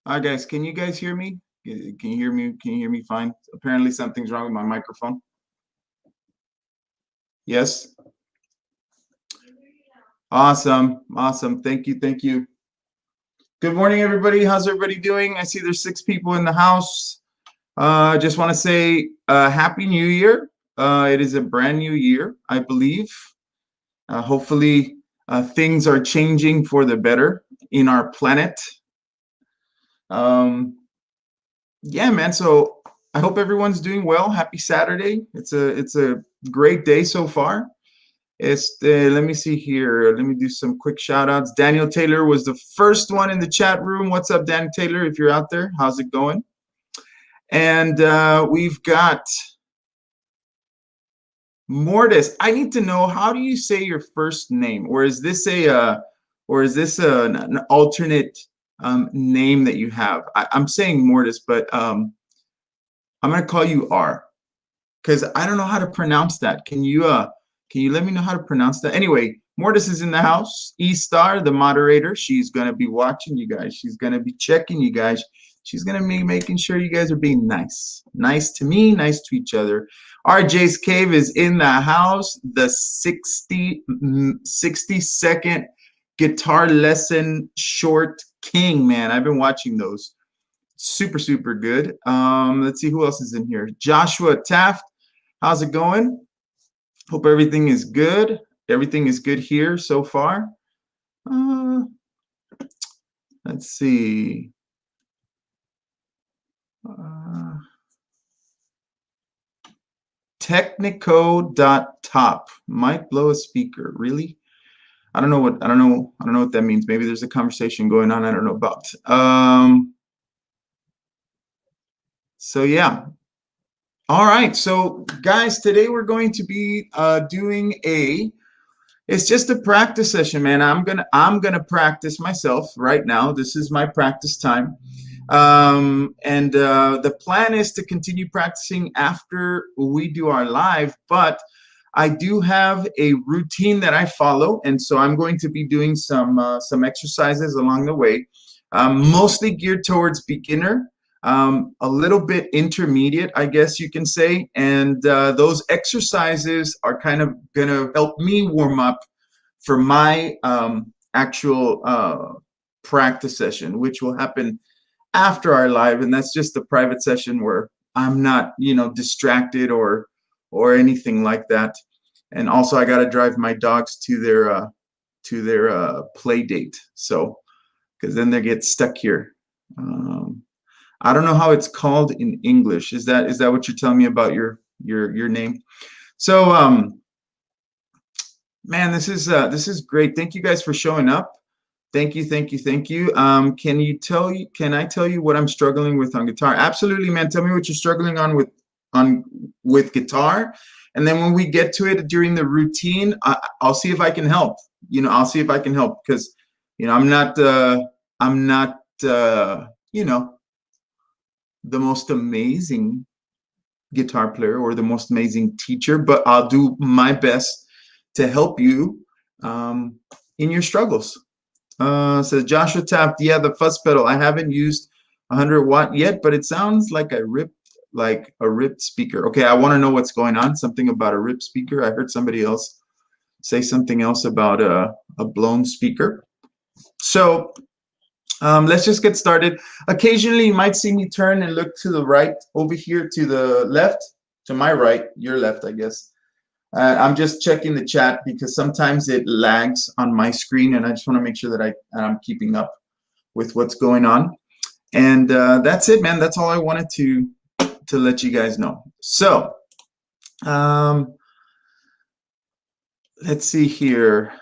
Hi guys, can you guys hear me? Can you hear me? Can you hear me fine? Apparently something's wrong with my microphone. Yes? Awesome. Awesome. Thank you. Thank you. Good morning, everybody. How's everybody doing? I see there's 6 people in the house. Just want to say Happy New Year. It is a brand new year, I believe. Hopefully things are changing for the better in our planet. Yeah, man. So I hope everyone's doing well. Happy Saturday. It's a great day so far. Let me see here. Let me do some quick shout outs. Daniel Taylor was the first one in the chat room. What's up, Dan Taylor? If you're out there, how's it going? And we've got Mortis. I need to know, how do you say your first name, or is this an alternate name that you have? I'm saying Mortis, but I'm gonna call you R, because I don't know how to pronounce that. Can you let me know how to pronounce that? Anyway, Mortis is in the house. E-Star, the moderator, she's gonna be watching you guys. She's gonna be checking you guys. She's gonna be making sure you guys are being nice. Nice to me, nice to each other. RJ's Cave is in the house. The 60-second guitar lesson short king, man. I've been watching those. Super, super good. Let's see who else is in here. Joshua Taft, how's it going? Hope everything is good. Everything is good here so far. Let's see. Technico.top might blow a speaker. Really? I don't know what that means. Maybe there's a conversation going on I don't know about. So yeah. All right. So guys, today we're going to be doing it's just a practice session, man. I'm gonna practice myself right now. This is my practice time. The plan is to continue practicing after we do our live, but I do have a routine that I follow, and so I'm going to be doing some exercises along the way, mostly geared towards beginner, a little bit intermediate, I guess you can say, and those exercises are kind of gonna help me warm up for my actual practice session, which will happen after our live, and that's just a private session where I'm not, distracted or anything like that. And also, I got to drive my dogs to their play date, so because then they get stuck here. I don't know how it's called in English. Is that what you're telling me about your name? So man, this is great. Thank you guys for showing up. Thank you. Can I tell you what I'm struggling with on guitar? Absolutely, man. Tell me what you're struggling on with guitar, and then when we get to it during the routine, I'll see if I can help. I'll see if I can help, because I'm not the most amazing guitar player or the most amazing teacher, but I'll do my best to help you in your struggles. Says Joshua Taft, yeah, the fuzz pedal. I haven't used 100 watt yet, but it sounds like a ripped speaker. Okay, I want to know what's going on. Something about a ripped speaker. I heard somebody else say something else about a blown speaker. So let's just get started. Occasionally, you might see me turn and look to the right, over here to the left, to my right, your left, I guess. I'm just checking the chat because sometimes it lags on my screen, and I just want to make sure that I'm keeping up with what's going on. And that's it, man. That's all I wanted to let you guys know. So let's see here.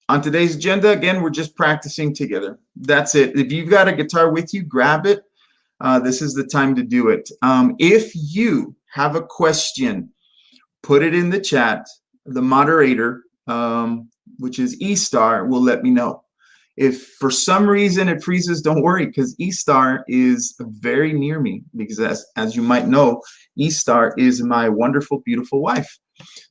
On today's agenda, again, we're just practicing together. That's it. If you've got a guitar with you, grab it. This is the time to do it. If you have a question, put it in the chat. The moderator, which is E-Star, will let me know. If for some reason it freezes, don't worry, because E-Star is very near me, because as you might know, E-Star is my wonderful, beautiful wife.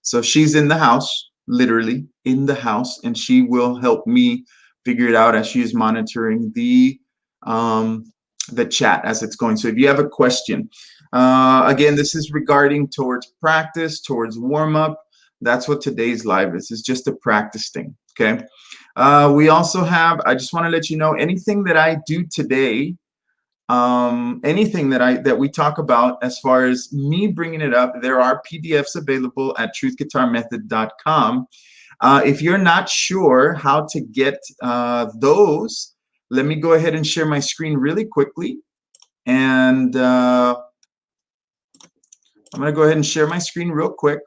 So she's in the house, literally in the house, and she will help me figure it out as she is monitoring the the chat as it's going. So if you have a question, again, this is regarding towards practice, towards warm up. That's what today's live is. It's just a practice thing. Okay. We also have, I just want to let you know, anything that I do today, anything that we talk about as far as me bringing it up, there are PDFs available at truthguitarmethod.com. If you're not sure how to get those, let me go ahead and share my screen really quickly. And I'm going to go ahead and share my screen real quick.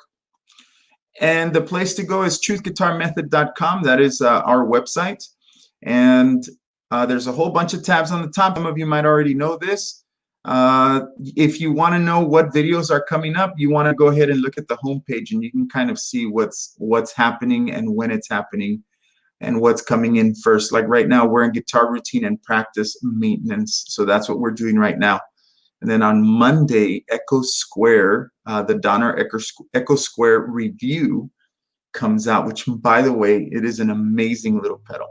And the place to go is truthguitarmethod.com. That is our website. And there's a whole bunch of tabs on the top. Some of you might already know this. If you want to know what videos are coming up, you want to go ahead and look at the homepage, and you can kind of see what's happening and when it's happening and what's coming in first. Like right now, we're in guitar routine and practice maintenance. So that's what we're doing right now. And then on Monday, Echo Square, the Donner Echo Square review comes out, which, by the way, it is an amazing little pedal.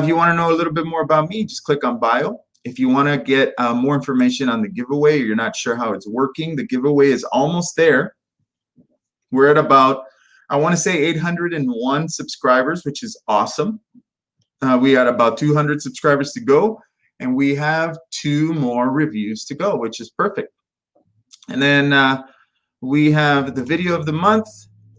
If you want to know a little bit more about me, just click on bio. If you want to get more information on the giveaway, or you're not sure how it's working, the giveaway is almost there. We're at about, I want to say 801 subscribers, which is awesome. We had about 200 subscribers to go, and we have 2 more reviews to go, which is perfect. And then we have the video of the month.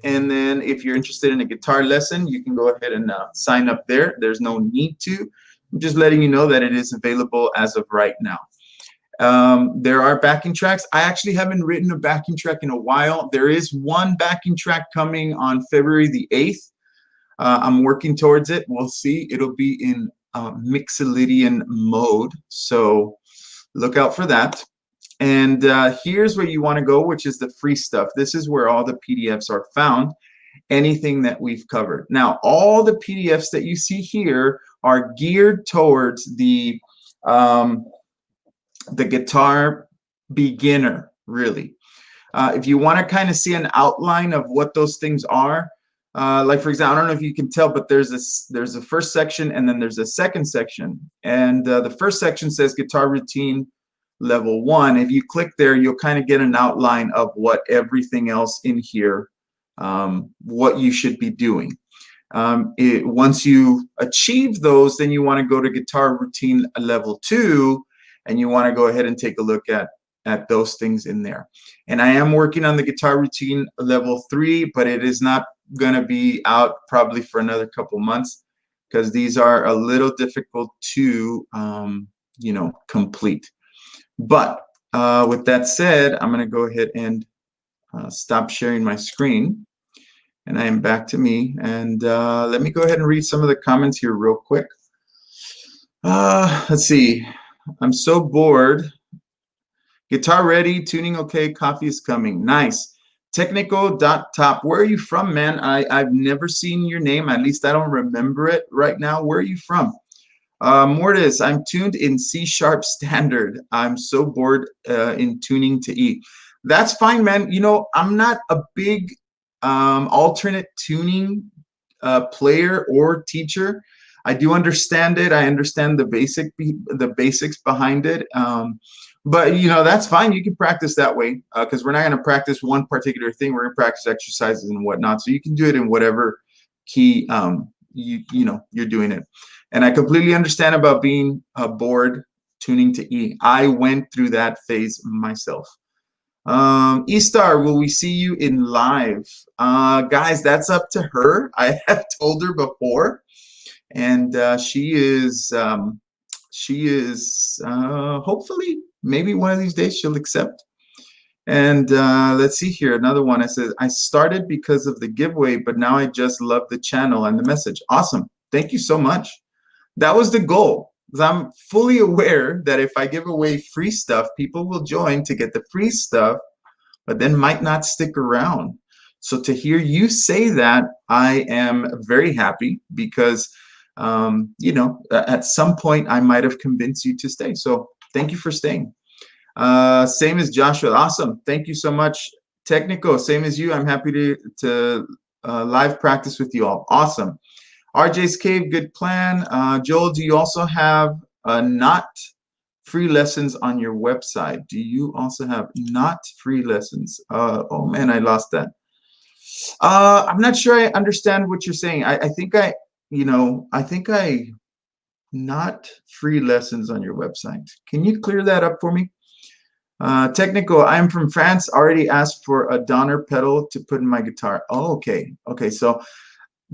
And then if you're interested in a guitar lesson, you can go ahead and sign up there. There's no need to. I'm just letting you know that it is available as of right now. There are backing tracks. I actually haven't written a backing track in a while. There is one backing track coming on February the 8th. I'm working towards it. We'll see. It'll be in Mixolydian mode. So look out for that. And here's where you want to go, which is the free stuff. This is where all the PDFs are found, anything that we've covered. Now, all the PDFs that you see here are geared towards the guitar beginner, really. If you want to kind of see an outline of what those things are, like for example, I don't know if you can tell, but there's a first section and then there's a second section. And the first section says guitar routine level 1. If you click there, you'll kind of get an outline of what everything else in here, what you should be doing. Once you achieve those, then you want to go to guitar routine level 2, and you want to go ahead and take a look at those things in there. And I am working on the guitar routine level 3, but it is not going to be out probably for another couple months, because these are a little difficult to complete. But with that said, I'm going to go ahead and stop sharing my screen, and I am back to me. And let me go ahead and read some of the comments here real quick. Let's see. I'm so bored. Guitar ready, tuning okay, coffee is coming. Nice. Technical.top. Where are you from, man? I've never seen your name. At least I don't remember it right now. Where are you from? Mortis, I'm tuned in C# standard. I'm so bored in tuning to E. That's fine, man. You know, I'm not a big alternate tuning player or teacher. I do understand it. I understand the basics behind it. But you know, that's fine. You can practice that way, because we're not going to practice one particular thing. We're going to practice exercises and whatnot. So you can do it in whatever key you're doing it. And I completely understand about being bored tuning to E. I went through that phase myself. E-Star, will we see you in live? Guys, that's up to her. I have told her before, and she is hopefully, maybe one of these days she'll accept. And let's see here, another one. I said, I started because of the giveaway, but now I just love the channel and the message. Awesome. Thank you so much. That was the goal. I'm fully aware that if I give away free stuff, people will join to get the free stuff, but then might not stick around. So to hear you say that, I am very happy, because at some point I might have convinced you to stay. So thank you for staying. Same as Joshua. Awesome. Thank you so much. Technical, same as you. I'm happy to live practice with you all. Awesome. RJ's Cave, good plan. Joel, do you also have not free lessons on your website? Do you also have not free lessons? Oh man, I lost that. I'm not sure I understand what you're saying. I think I not free lessons on your website. Can you clear that up for me? Technical, I'm from France, already asked for a Donner pedal to put in my guitar. Oh, okay. Okay, so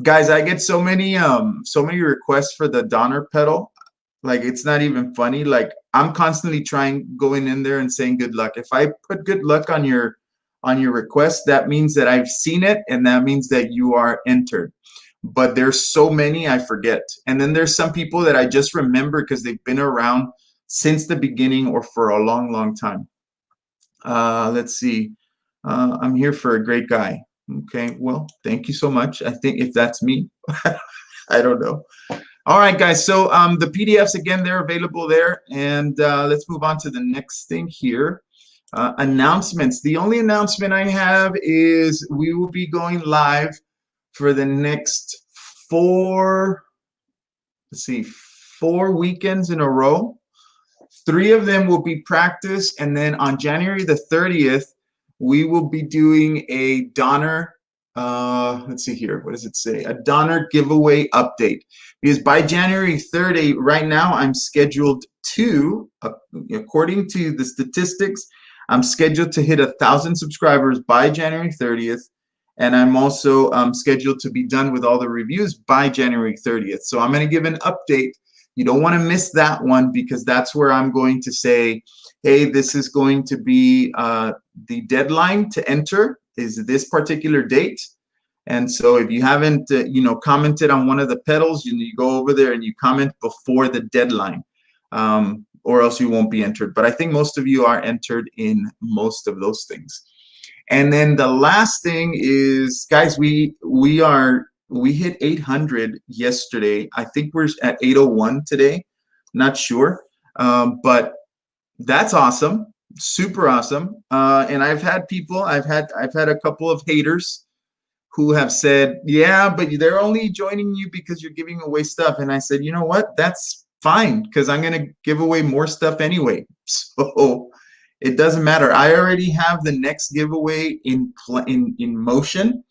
guys, I get so many requests for the Donner pedal. Like, it's not even funny. Like, I'm constantly going in there and saying good luck. If I put good luck on your request, that means that I've seen it, and that means that you are entered. But there's so many I forget. And then there's some people that I just remember because they've been around since the beginning or for a long, long time. Let's see. I'm here for a great guy. Okay, well, thank you so much. I think if that's me, I don't know. All right, guys. So the PDFs, again, they're available there. And let's move on to the next thing here. Announcements. The only announcement I have is we will be going live for the next four weekends in a row. 3 of them will be practice, and then on January the 30th, we will be doing a Donner, let's see here, what does it say? A Donner giveaway update. Because by January 30, right now, I'm scheduled to, according to the statistics, I'm scheduled to hit 1,000 subscribers by January 30th. And I'm also scheduled to be done with all the reviews by January 30th. So I'm going to give an update. You don't want to miss that one, because that's where I'm going to say, hey, this is going to be the deadline to enter is this particular date. And so if you haven't, commented on one of the pedals, you go over there and you comment before the deadline, or else you won't be entered. But I think most of you are entered in most of those things. And then the last thing is, guys, we hit 800 yesterday. I think we're at 801 today. Not sure, but that's awesome, super awesome. And I've had a couple of haters who have said, yeah, but they're only joining you because you're giving away stuff. And I said, you know what? That's fine, because I'm going to give away more stuff anyway. So it doesn't matter. I already have the next giveaway in motion.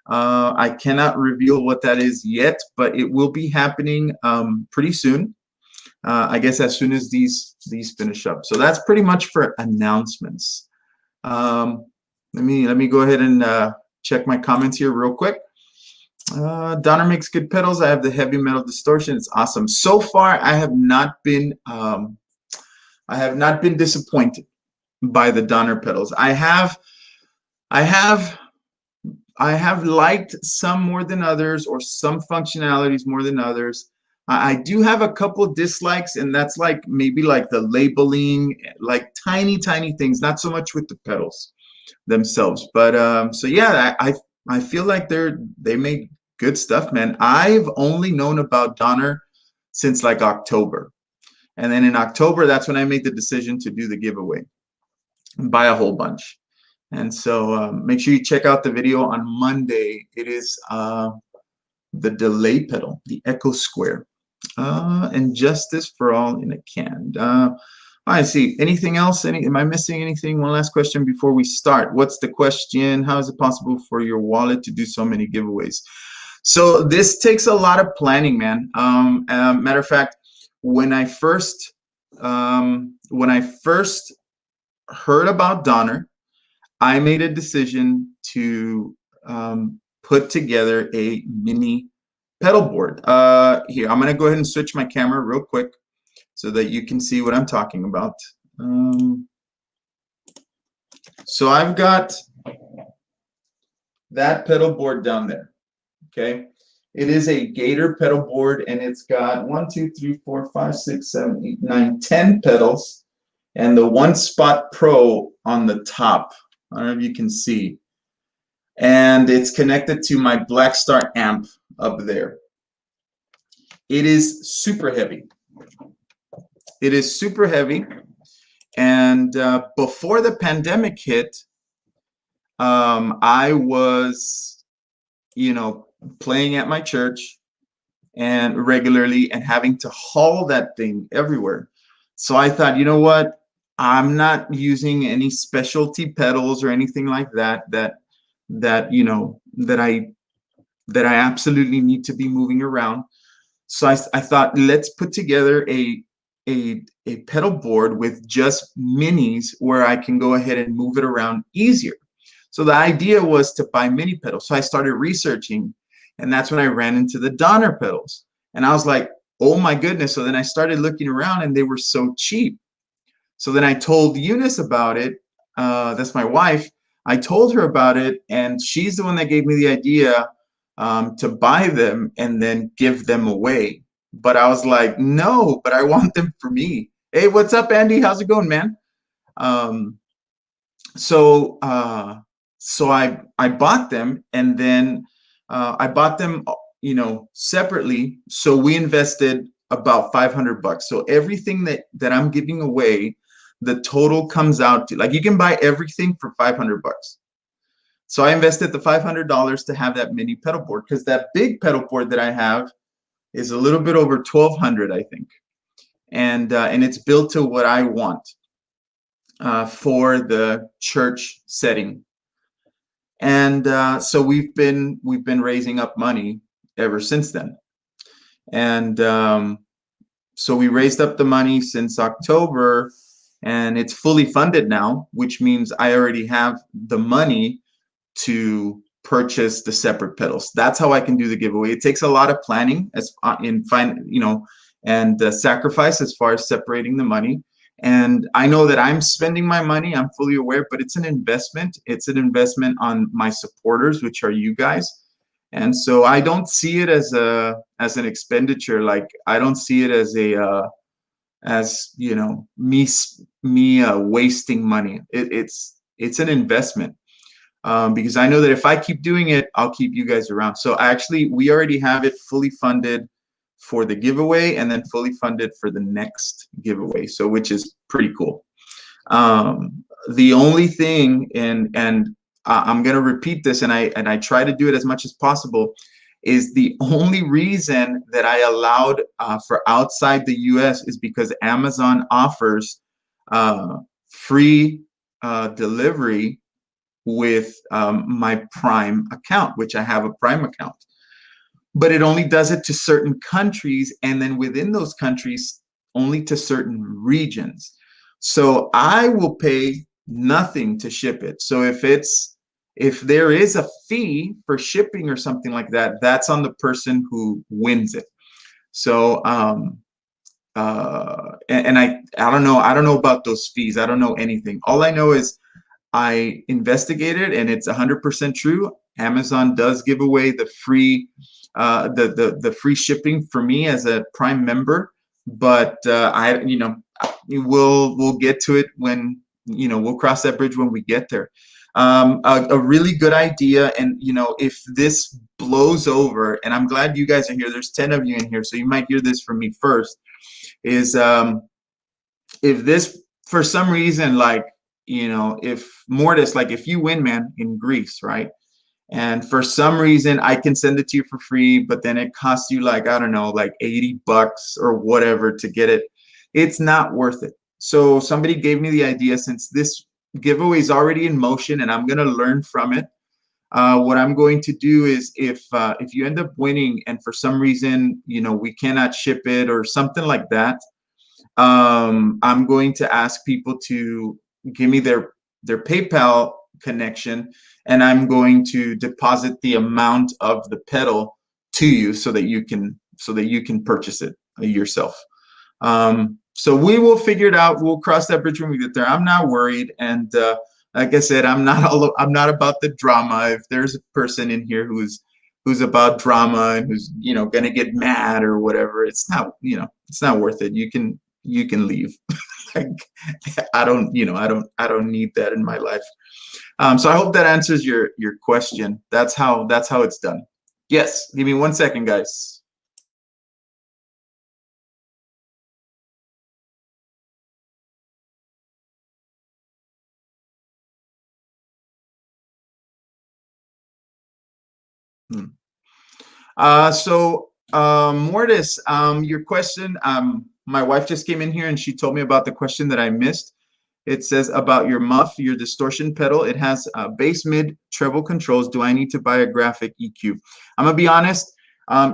I cannot reveal what that is yet, but it will be happening pretty soon. I guess as soon as these finish up. So that's pretty much for announcements. Let me go ahead and check my comments here real quick. Donner makes good pedals. I have the heavy metal distortion. It's awesome. So far, I have not been disappointed by the Donner pedals. I have liked some more than others, or some functionalities more than others. I do have a couple dislikes, and that's like maybe like the labeling, like tiny things, not so much with the pedals themselves. But so yeah, I feel like they make good stuff, man. I've only known about Donner since like October. And then in October, that's when I made the decision to do the giveaway and buy a whole bunch. And so make sure you check out the video on Monday. It is the delay pedal, the Echo Square, and Justice for All in a Can. I see. Anything else? Am I missing anything? One last question before we start. What's the question? How is it possible for your wallet to do so many giveaways? So this takes a lot of planning, man. Matter of fact, when I first heard about Donner, I made a decision to put together a mini pedal board. Here, I'm going to go ahead and switch my camera real quick so that you can see what I'm talking about. So I've got that pedal board down there. Okay, it is a Gator pedal board, and it's got 1, 2, 3, 4, 5, 6, 7, 8, 9, 10 pedals, and the One Spot Pro on the top. I don't know if you can see. And it's connected to my Blackstar amp up there. It is super heavy. It is super heavy. And before the pandemic hit, I was, playing at my church, and regularly and having to haul that thing everywhere. So I thought, you know what? I'm not using any specialty pedals or anything like that you know that I absolutely need to be moving around. So I thought, let's put together a pedal board with just minis where I can go ahead and move it around easier. So the idea was to buy mini pedals. So I started researching, and that's when I ran into the Donner pedals. And I was like, oh my goodness. So then I started looking around and they were so cheap. So then I told Eunice about it. That's my wife. I told her about it, and she's the one that gave me the idea to buy them and then give them away. But I was like, no, but I want them for me. Hey, what's up, Andy? How's it going, man? Um, so so I bought them, and then I bought them, you know, separately. So we invested about $500. So everything that I'm giving away, the total comes out to, like, you can buy everything for $500. So I invested the $500 to have that mini pedal board, because that big pedal board that I have is a little bit over 1,200, I think, and it's built to what I want for the church setting. And so we've been raising up money ever since then. And so we raised up the money since October, and it's fully funded now, which means I already have the money to purchase the separate pedals. That's how I can do the giveaway. It takes a lot of planning as you know, and sacrifice as far as separating the money. And I know that I'm spending my money, I'm fully aware, but it's an investment. It's an investment on my supporters, which are you guys. And so I don't see it as an expenditure. Like, I don't see it as as, you know, me wasting money. It's an investment. Because I know that if I keep doing it, I'll keep you guys around. So actually, we already have it fully funded for the giveaway, and then fully funded for the next giveaway. So, which is pretty cool. The only thing, and I'm gonna repeat this, and I try to do it as much as possible, is the only reason that I allowed for outside the U.S. is because Amazon offers free delivery with my Prime account, which I have a Prime account. But it only does it to certain countries, and then within those countries, only to certain regions. So I will pay nothing to ship it. So if there is a fee for shipping or something like that, that's on the person who wins it. So and I don't know about those fees. I don't know anything. All I know is I investigated, and it's 100% true. Amazon does give away the free the free shipping for me as a Prime member, but we'll get to it when, we'll cross that bridge when we get there. A really good idea, and if this blows over, and I'm glad you guys are here. There's 10 of you in here, so you might hear this from me first. Is if this for some reason, like, if Mortis, like, if you win, man, in Greece, right? And for some reason I can send it to you for free, but then it costs you, like, I don't know, like $80 or whatever to get it. It's not worth it. So somebody gave me the idea, since this giveaway is already in motion and I'm going to learn from it. What I'm going to do is, if you end up winning and for some reason, we cannot ship it or something like that, I'm going to ask people to give me their PayPal connection, and I'm going to deposit the amount of the pedal to you so that you can purchase it yourself. So we will figure it out. We'll cross that bridge when we get there. I'm not worried, and like I said, I'm not about the drama. If there's a person in here who's about drama and who's gonna get mad or whatever, it's not worth it. You can leave. Like, I don't need that in my life. So I hope that answers your question. That's how it's done. Yes, give me 1 second, guys. So Mortis, your question, my wife just came in here and she told me about the question that I missed. It says about your muff, your distortion pedal. It has bass, mid, treble controls. Do I need to buy a graphic EQ? I'm gonna be honest.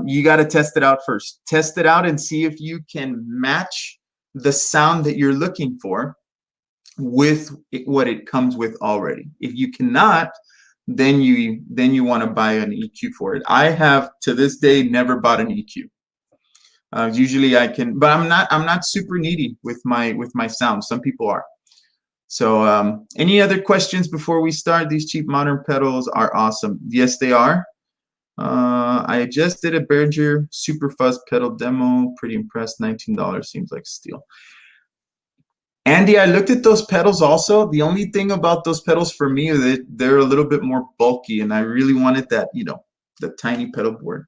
You got to test it out first. Test it out and see if you can match the sound that you're looking for with what it comes with already. If you cannot, then you want to buy an EQ for it. I have to this day never bought an EQ. Usually I can, but I'm not super needy with my sound. Some people are. So any other questions before we start? These cheap modern pedals are awesome. Yes, they are. I just did a Behringer Super Fuzz pedal demo. Pretty impressed. $19 seems like a steal. Andy, I looked at those pedals also. The only thing about those pedals for me is that they're a little bit more bulky, and I really wanted that, you know, the tiny pedal board.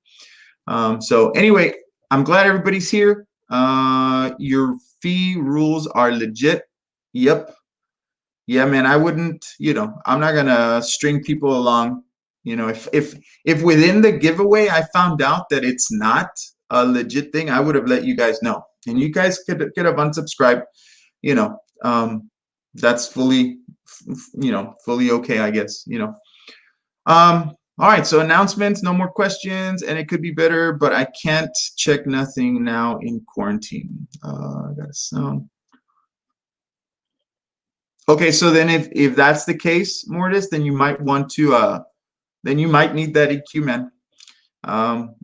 So anyway, I'm glad everybody's here. Your fee rules are legit. Yep. Yeah, man, I wouldn't, you know, I'm not gonna string people along. You know, if within the giveaway I found out that it's not a legit thing, I would have let you guys know. And you guys could have unsubscribed. You know, that's fully, you know, fully okay, I guess, you know. All right, so announcements, no more questions, and it could be better, but I can't check nothing now in quarantine. I got a sound. Okay, so then if that's the case, Mortis, then you might want to, then you might need that EQ, man.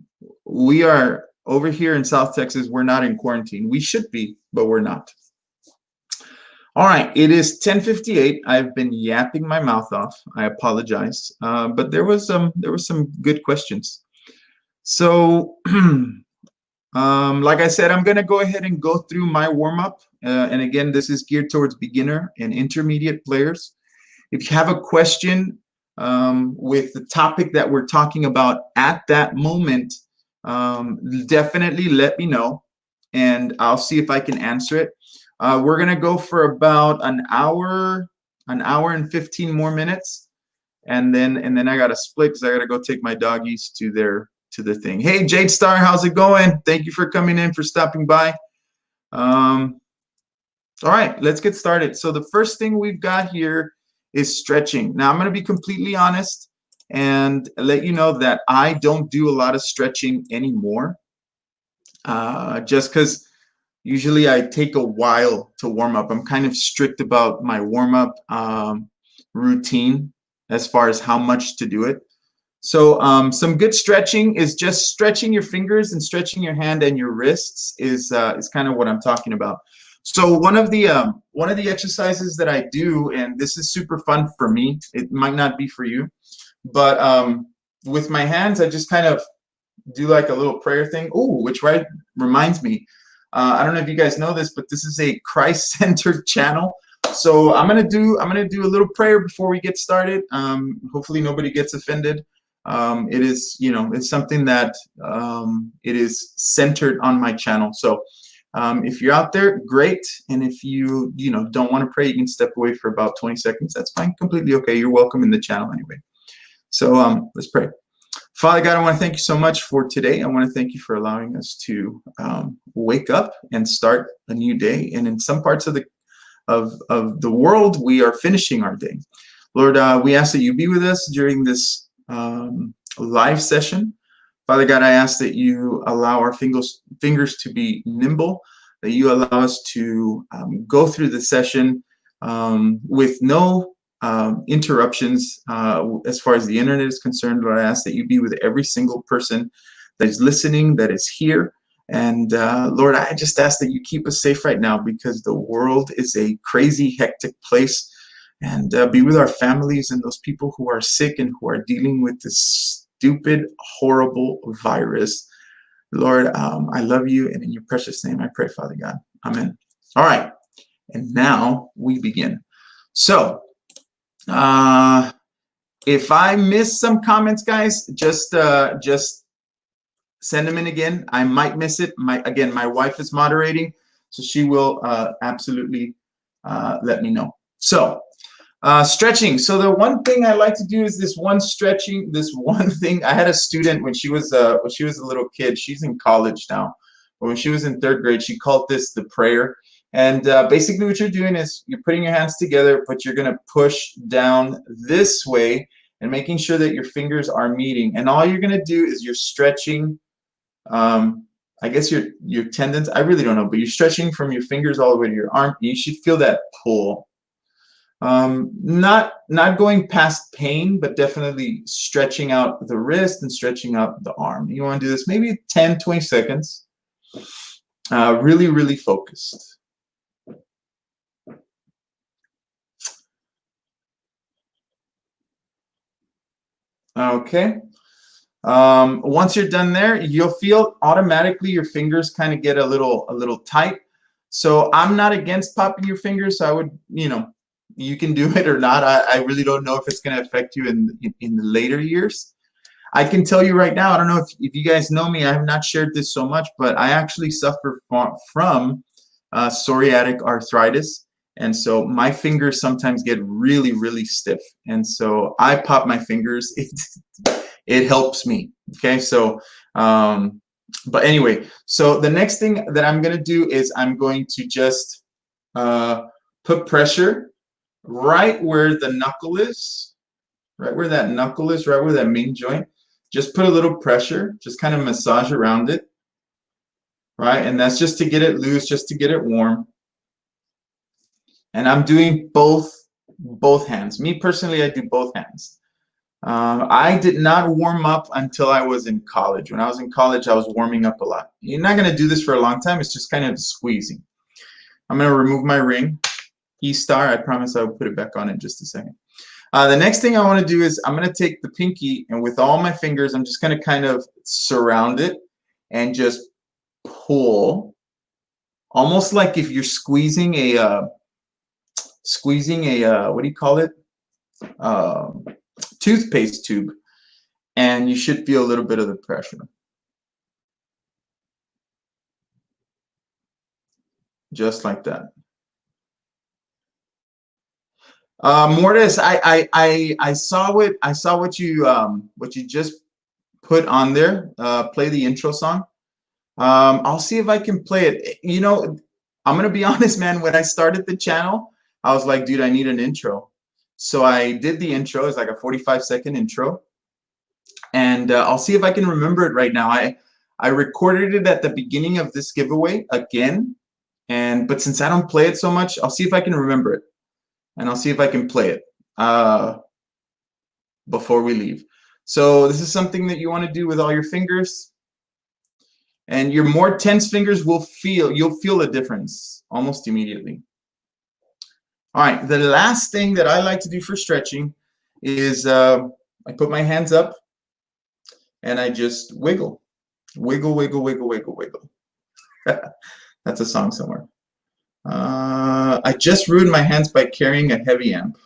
We are over here in South Texas, we're not in quarantine. We should be, but we're not. All right, it is 10:58. I've been yapping my mouth off. I apologize, but there was some good questions. So, like I said, I'm gonna go ahead and go through my warm up. And again, this is geared towards beginner and intermediate players. If you have a question with the topic that we're talking about at that moment, definitely let me know, and I'll see if I can answer it. We're gonna go for about an hour and 15 more minutes, and then I gotta split because I gotta go take my doggies to the thing. Hey, Jade Star, how's it going? Thank you for coming in, for stopping by. All right, let's get started. So the first thing we've got here is stretching. Now I'm gonna be completely honest and let you know that I don't do a lot of stretching anymore, just because usually I take a while to warm up. I'm kind of strict about my warm up routine as far as how much to do it. So some good stretching is just stretching your fingers and stretching your hand and your wrists is kind of what I'm talking about. So one of the exercises that I do, and this is super fun for me, it might not be for you, but with my hands, I just kind of do like a little prayer thing. Ooh, which reminds me, I don't know if you guys know this, but this is a Christ-centered channel. So I'm gonna do a little prayer before we get started. Hopefully nobody gets offended. It is, you know, it's something that it is centered on my channel. So if you're out there, great. And if you don't want to pray, you can step away for about 20 seconds. That's fine, completely okay. You're welcome in the channel anyway. So let's pray. Father God, I want to thank you so much for today. I want to thank you for allowing us to wake up and start a new day. And in some parts of the world, we are finishing our day. Lord, we ask that you be with us during this live session. Father God, I ask that you allow our fingers to be nimble, that you allow us to go through the session with no interruptions as far as the internet is concerned. Lord, I ask that you be with every single person that is listening, that is here. And Lord, I just ask that you keep us safe right now, because the world is a crazy, hectic place. And be with our families and those people who are sick and who are dealing with this stupid, horrible virus. Lord, I love you, and in your precious name I pray, Father God. Amen. All right, and now we begin. So, if I miss some comments, guys, just send them in again. I might miss it. Again, my wife is moderating, so she will absolutely let me know. So, Stretching. So the one thing I like to do is this one stretching. This one thing. I had a student when she was a little kid. She's in college now. But when she was in third grade, she called this the prayer. And basically, what you're doing is you're putting your hands together, but you're gonna push down this way and making sure that your fingers are meeting. And all you're gonna do is you're stretching. I guess your tendons. I really don't know, but you're stretching from your fingers all the way to your arm. You should feel that pull. Not going past pain, but definitely stretching out the wrist and stretching out the arm. You want to do this maybe 10, 20 seconds. Really, really focused. Okay. Once you're done there, you'll feel automatically your fingers kind of get a little tight. So I'm not against popping your fingers. So I would, you can do it or not. I really don't know if it's going to affect you in the later years. I can tell you right now, I don't know if you guys know me, I have not shared this so much, but I actually suffer from psoriatic arthritis. And so my fingers sometimes get really, really stiff. And so I pop my fingers. It helps me. Okay, so but anyway, so the next thing that I'm going to do is I'm going to just put pressure right where the knuckle is, right where that knuckle is, right where that main joint. Just put a little pressure, just kind of massage around it, right? And that's just to get it loose, just to get it warm. And I'm doing both hands. Me personally, I do both hands. I did not warm up until I was in college. When I was in college, I was warming up a lot. You're not going to do this for a long time. It's just kind of squeezing. I'm going to remove my ring. E-star. I promise I will put it back on in just a second. The next thing I want to do is I'm going to take the pinky, and with all my fingers, I'm just going to kind of surround it and just pull, almost like if you're squeezing a what do you call it? Toothpaste tube, and you should feel a little bit of the pressure. Just like that. Mortis, I saw what you just put on there. Play the intro song. I'll see if I can play it. I'm gonna be honest, man. When I started the channel, I was like, dude, I need an intro. So I did the intro. It's like a 45-second intro, and I'll see if I can remember it right now. I recorded it at the beginning of this giveaway again, but since I don't play it so much, I'll see if I can remember it. And I'll see if I can play it before we leave. So this is something that you want to do with all your fingers. And your more tense fingers you'll feel a difference almost immediately. All right, the last thing that I like to do for stretching is I put my hands up and I just wiggle. Wiggle, wiggle, wiggle, wiggle, wiggle. That's a song somewhere. I just ruined my hands by carrying a heavy amp.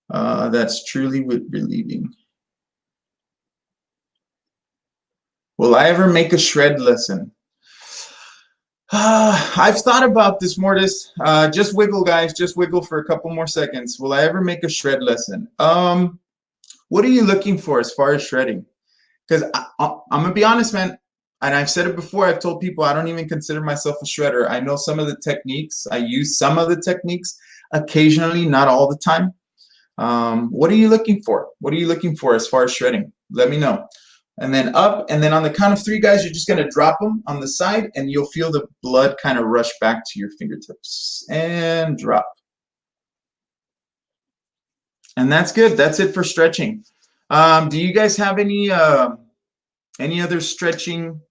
That's truly relieving. Will I ever make a shred lesson? I've thought about this, Mortis. Just wiggle, guys. Just wiggle for a couple more seconds. Will I ever make a shred lesson? What are you looking for as far as shredding? Because I'm going to be honest, man. And I've said it before, I've told people I don't even consider myself a shredder. I know some of the techniques. I use some of the techniques occasionally, not all the time. What are you looking for? What are you looking for as far as shredding? Let me know. And then up, and then on the count of 3, guys, you're just going to drop them on the side, and you'll feel the blood kind of rush back to your fingertips. And drop. And that's good. That's it for stretching. Do you guys have any other stretching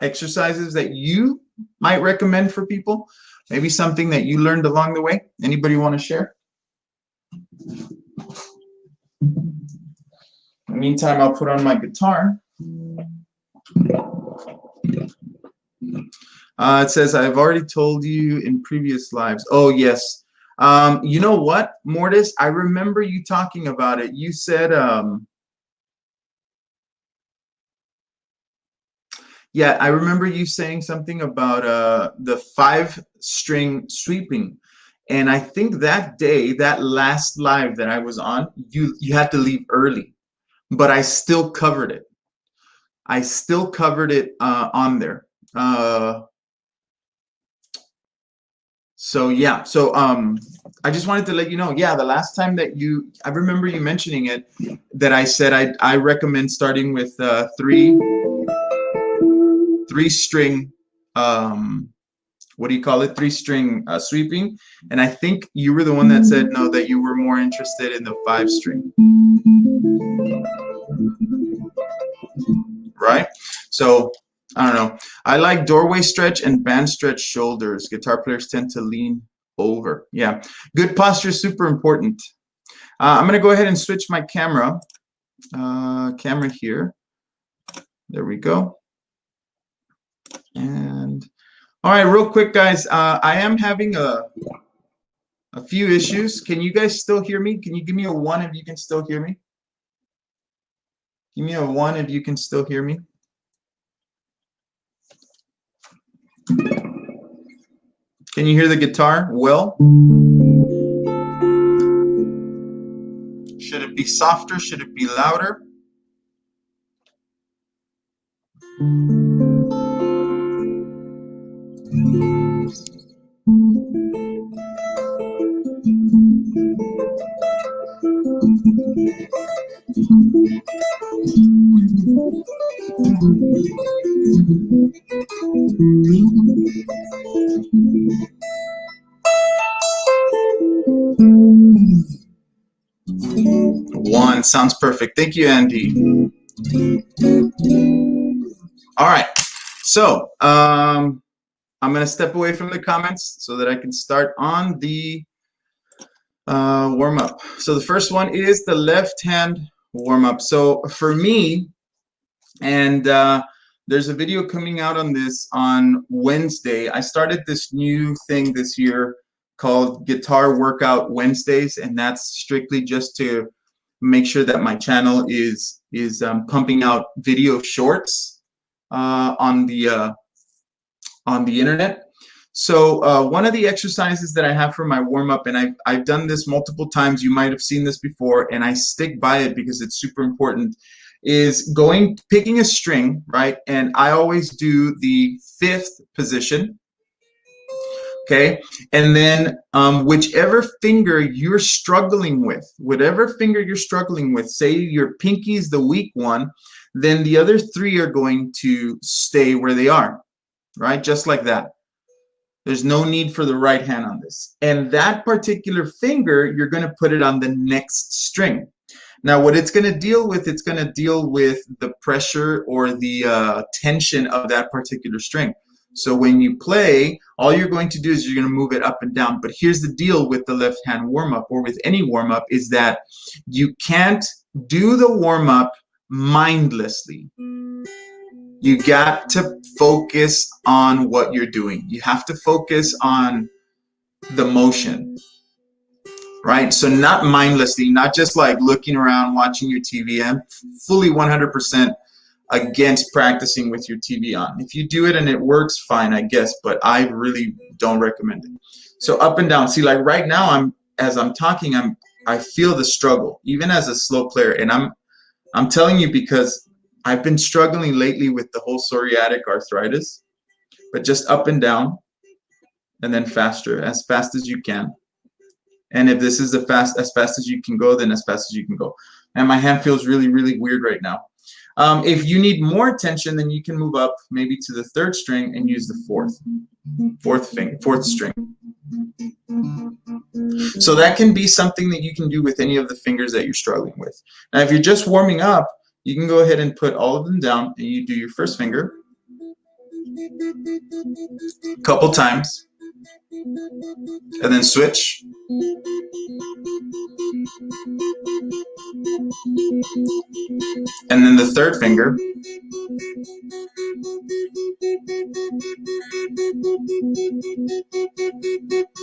exercises that you might recommend for people? Maybe something that you learned along the way? Anybody want to share? In the meantime, I'll put on my guitar. It says, I've already told you in previous lives. Oh, yes. You know what, Mortis? I remember you talking about it. You said, yeah, I remember you saying something about the 5-string sweeping. And I think that day, that last live that I was on, you had to leave early, but I still covered it. I still covered it on there. So yeah, so I just wanted to let you know, yeah, the last time that I remember you mentioning it, that I said I recommend starting with three string, what do you call it? 3-string sweeping. And I think you were the one that said no, that you were more interested in the 5-string. Right? So I don't know. I like doorway stretch and band stretch shoulders. Guitar players tend to lean over. Yeah, good posture is super important. I'm gonna go ahead and switch my camera. Camera here. There we go. And all right, real quick, guys. I am having a few issues. Can you guys still hear me? Can you give me a 1 if you can still hear me? Give me a 1 if you can still hear me. Can you hear the guitar well? Should it be softer? Should it be louder? One sounds perfect. Thank you, Andy. All right, so I'm going to step away from the comments so that I can start on the warm-up. So the first one is the left hand warm-up. So for me, and there's a video coming out on this on Wednesday. I started this new thing this year called Guitar Workout Wednesdays, and that's strictly just to make sure that my channel is pumping out video shorts on the internet. So one of the exercises that I have for my warm-up, and I've done this multiple times, you might have seen this before, and I stick by it because it's super important, is picking a string, right? And I always do the 5th position, okay? And then whichever finger you're struggling with, say your pinky is the weak one, then the other 3 are going to stay where they are, right? Just like that. There's no need for the right hand on this. And that particular finger, you're going to put it on the next string. Now, what it's going to deal with, it's going to deal with the pressure or the tension of that particular string. So when you play, all you're going to do is you're going to move it up and down. But here's the deal with the left hand warm-up, or with any warm-up, is that you can't do the warm-up mindlessly. You got to focus on what you're doing. You have to focus on the motion, right? So not mindlessly, not just like looking around, watching your TV. I'm fully 100% against practicing with your TV on. If you do it and it works, fine, I guess, but I really don't recommend it. So up and down. See, like right now, as I'm talking, I feel the struggle, even as a slow player, and I'm telling you because I've been struggling lately with the whole psoriatic arthritis, but just up and down, and then faster, as fast as you can. And if this is as fast as you can go, then as fast as you can go. And my hand feels really, really weird right now. If you need more tension, then you can move up maybe to the 3rd string and use the 4th string. So that can be something that you can do with any of the fingers that you're struggling with. Now, if you're just warming up, you can go ahead and put all of them down, and you do your 1st finger a couple times, and then switch. And then the 3rd finger.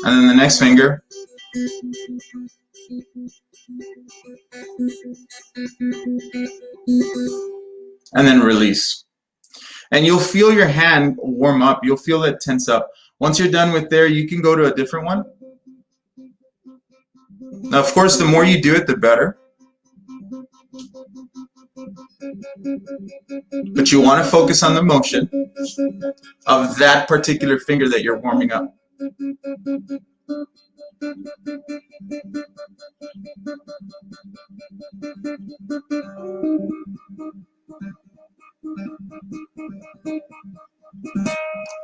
And then the next finger. And then release. And you'll feel your hand warm up. You'll feel it tense up. Once you're done with there, you can go to a different one. Now, of course, the more you do it, the better. But you want to focus on the motion of that particular finger that you're warming up.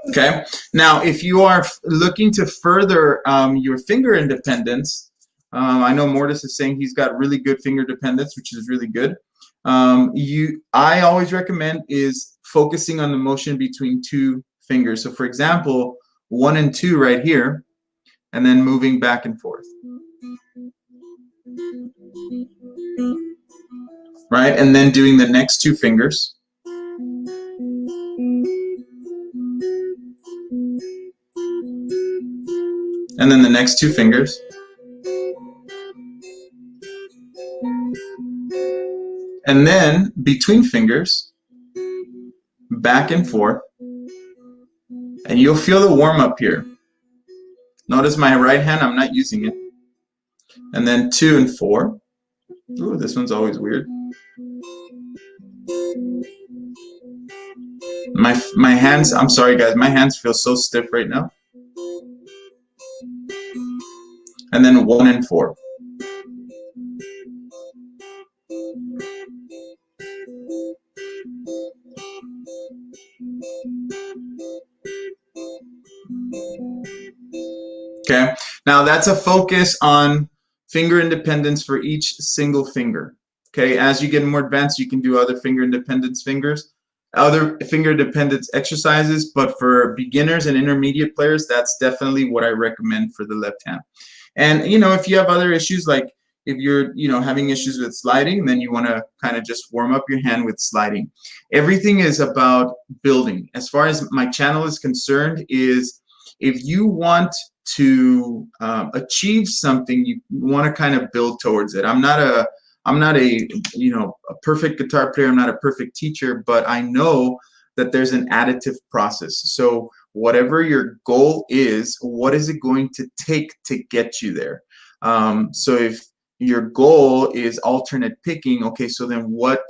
Okay. Now, if you are looking to further your finger independence, I know Mortis is saying he's got really good finger dependence, which is really good. I always recommend is focusing on the motion between two fingers. So, for example, 1 and 2 right here, and then moving back and forth. Right, and then doing the next 2 fingers. And then the next 2 fingers. And then between fingers, back and forth. And you'll feel the warm up here. Notice my right hand, I'm not using it. And then 2 and 4. Ooh, this one's always weird. My hands, I'm sorry guys, my hands feel so stiff right now. And then 1 and 4. Okay, now that's a focus on finger independence for each single finger. Okay, as you get more advanced, you can do other finger independence exercises, but for beginners and intermediate players, that's definitely what I recommend for the left hand. And you know, if you have other issues, like if you're having issues with sliding, then you want to kind of just warm up your hand with sliding. Everything is about building. As far as my channel is concerned, is if you want to achieve something, you want to kind of build towards it. I'm not a a perfect guitar player. I'm not a perfect teacher, but I know that there's an additive process. So whatever your goal is, what is it going to take to get you there? So if your goal is alternate picking, okay, so then what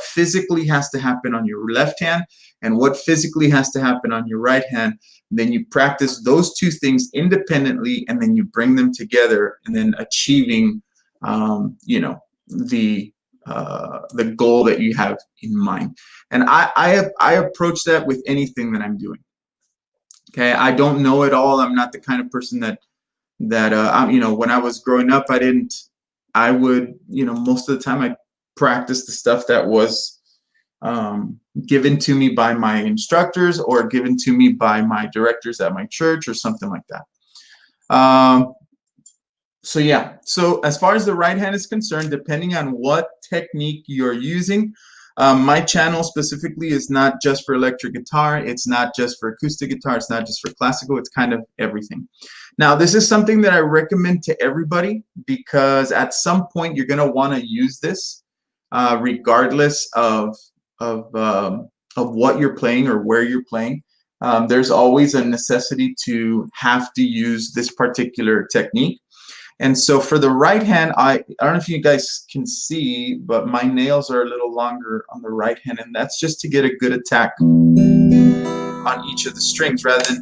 physically has to happen on your left hand and what physically has to happen on your right hand? Then you practice those 2 things independently, and then you bring them together, and then achieving the goal that you have in mind. And I approach that with anything that I'm doing. Okay, I don't know it all. I'm not the kind of person that when I was growing up, I would most of the time I practiced the stuff that was given to me by my instructors or given to me by my directors at my church or something like that. So yeah, so as far as the right hand is concerned, depending on what technique you're using, my channel specifically is not just for electric guitar, it's not just for acoustic guitar, it's not just for classical, it's kind of everything. Now, this is something that I recommend to everybody because at some point you're going to want to use this regardless of what you're playing or where you're playing. There's always a necessity to have to use this particular technique. And so for the right hand, I don't know if you guys can see, but my nails are a little longer on the right hand, and that's just to get a good attack on each of the strings rather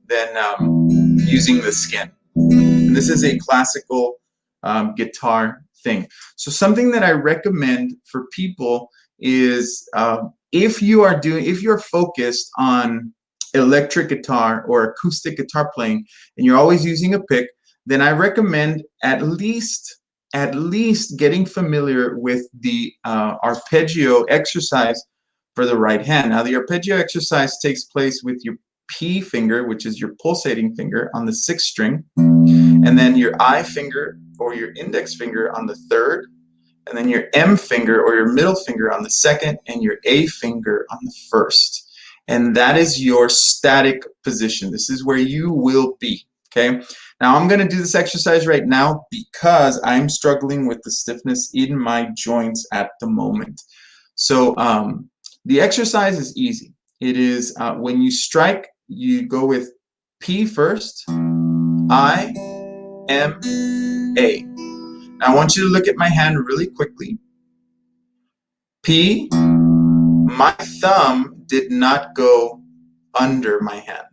than using the skin. And this is a classical guitar thing. So something that I recommend for people is if you're focused on electric guitar or acoustic guitar playing, and you're always using a pick, then I recommend at least getting familiar with the arpeggio exercise for the right hand. Now, the arpeggio exercise takes place with your P finger, which is your pulsating finger, on the 6th string, and then your I finger or your index finger on the 3rd, and then your M finger or your middle finger on the 2nd, and your A finger on the 1st. And that is your static position. This is where you will be. Okay, now I'm going to do this exercise right now because I'm struggling with the stiffness in my joints at the moment. So the exercise is easy. It is when you strike, you go with P first, I, M, A. Now I want you to look at my hand really quickly. P, my thumb did not go under my hand.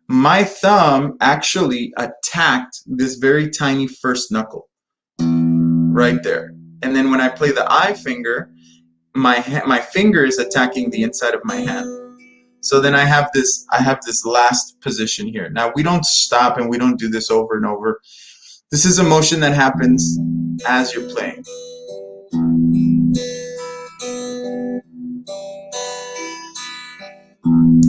My thumb actually attacked this very tiny first knuckle right there. And then when I play the I finger, my finger is attacking the inside of my hand. So then I have this last position here. Now we don't stop and we don't do this over and over. This is a motion that happens as you're playing.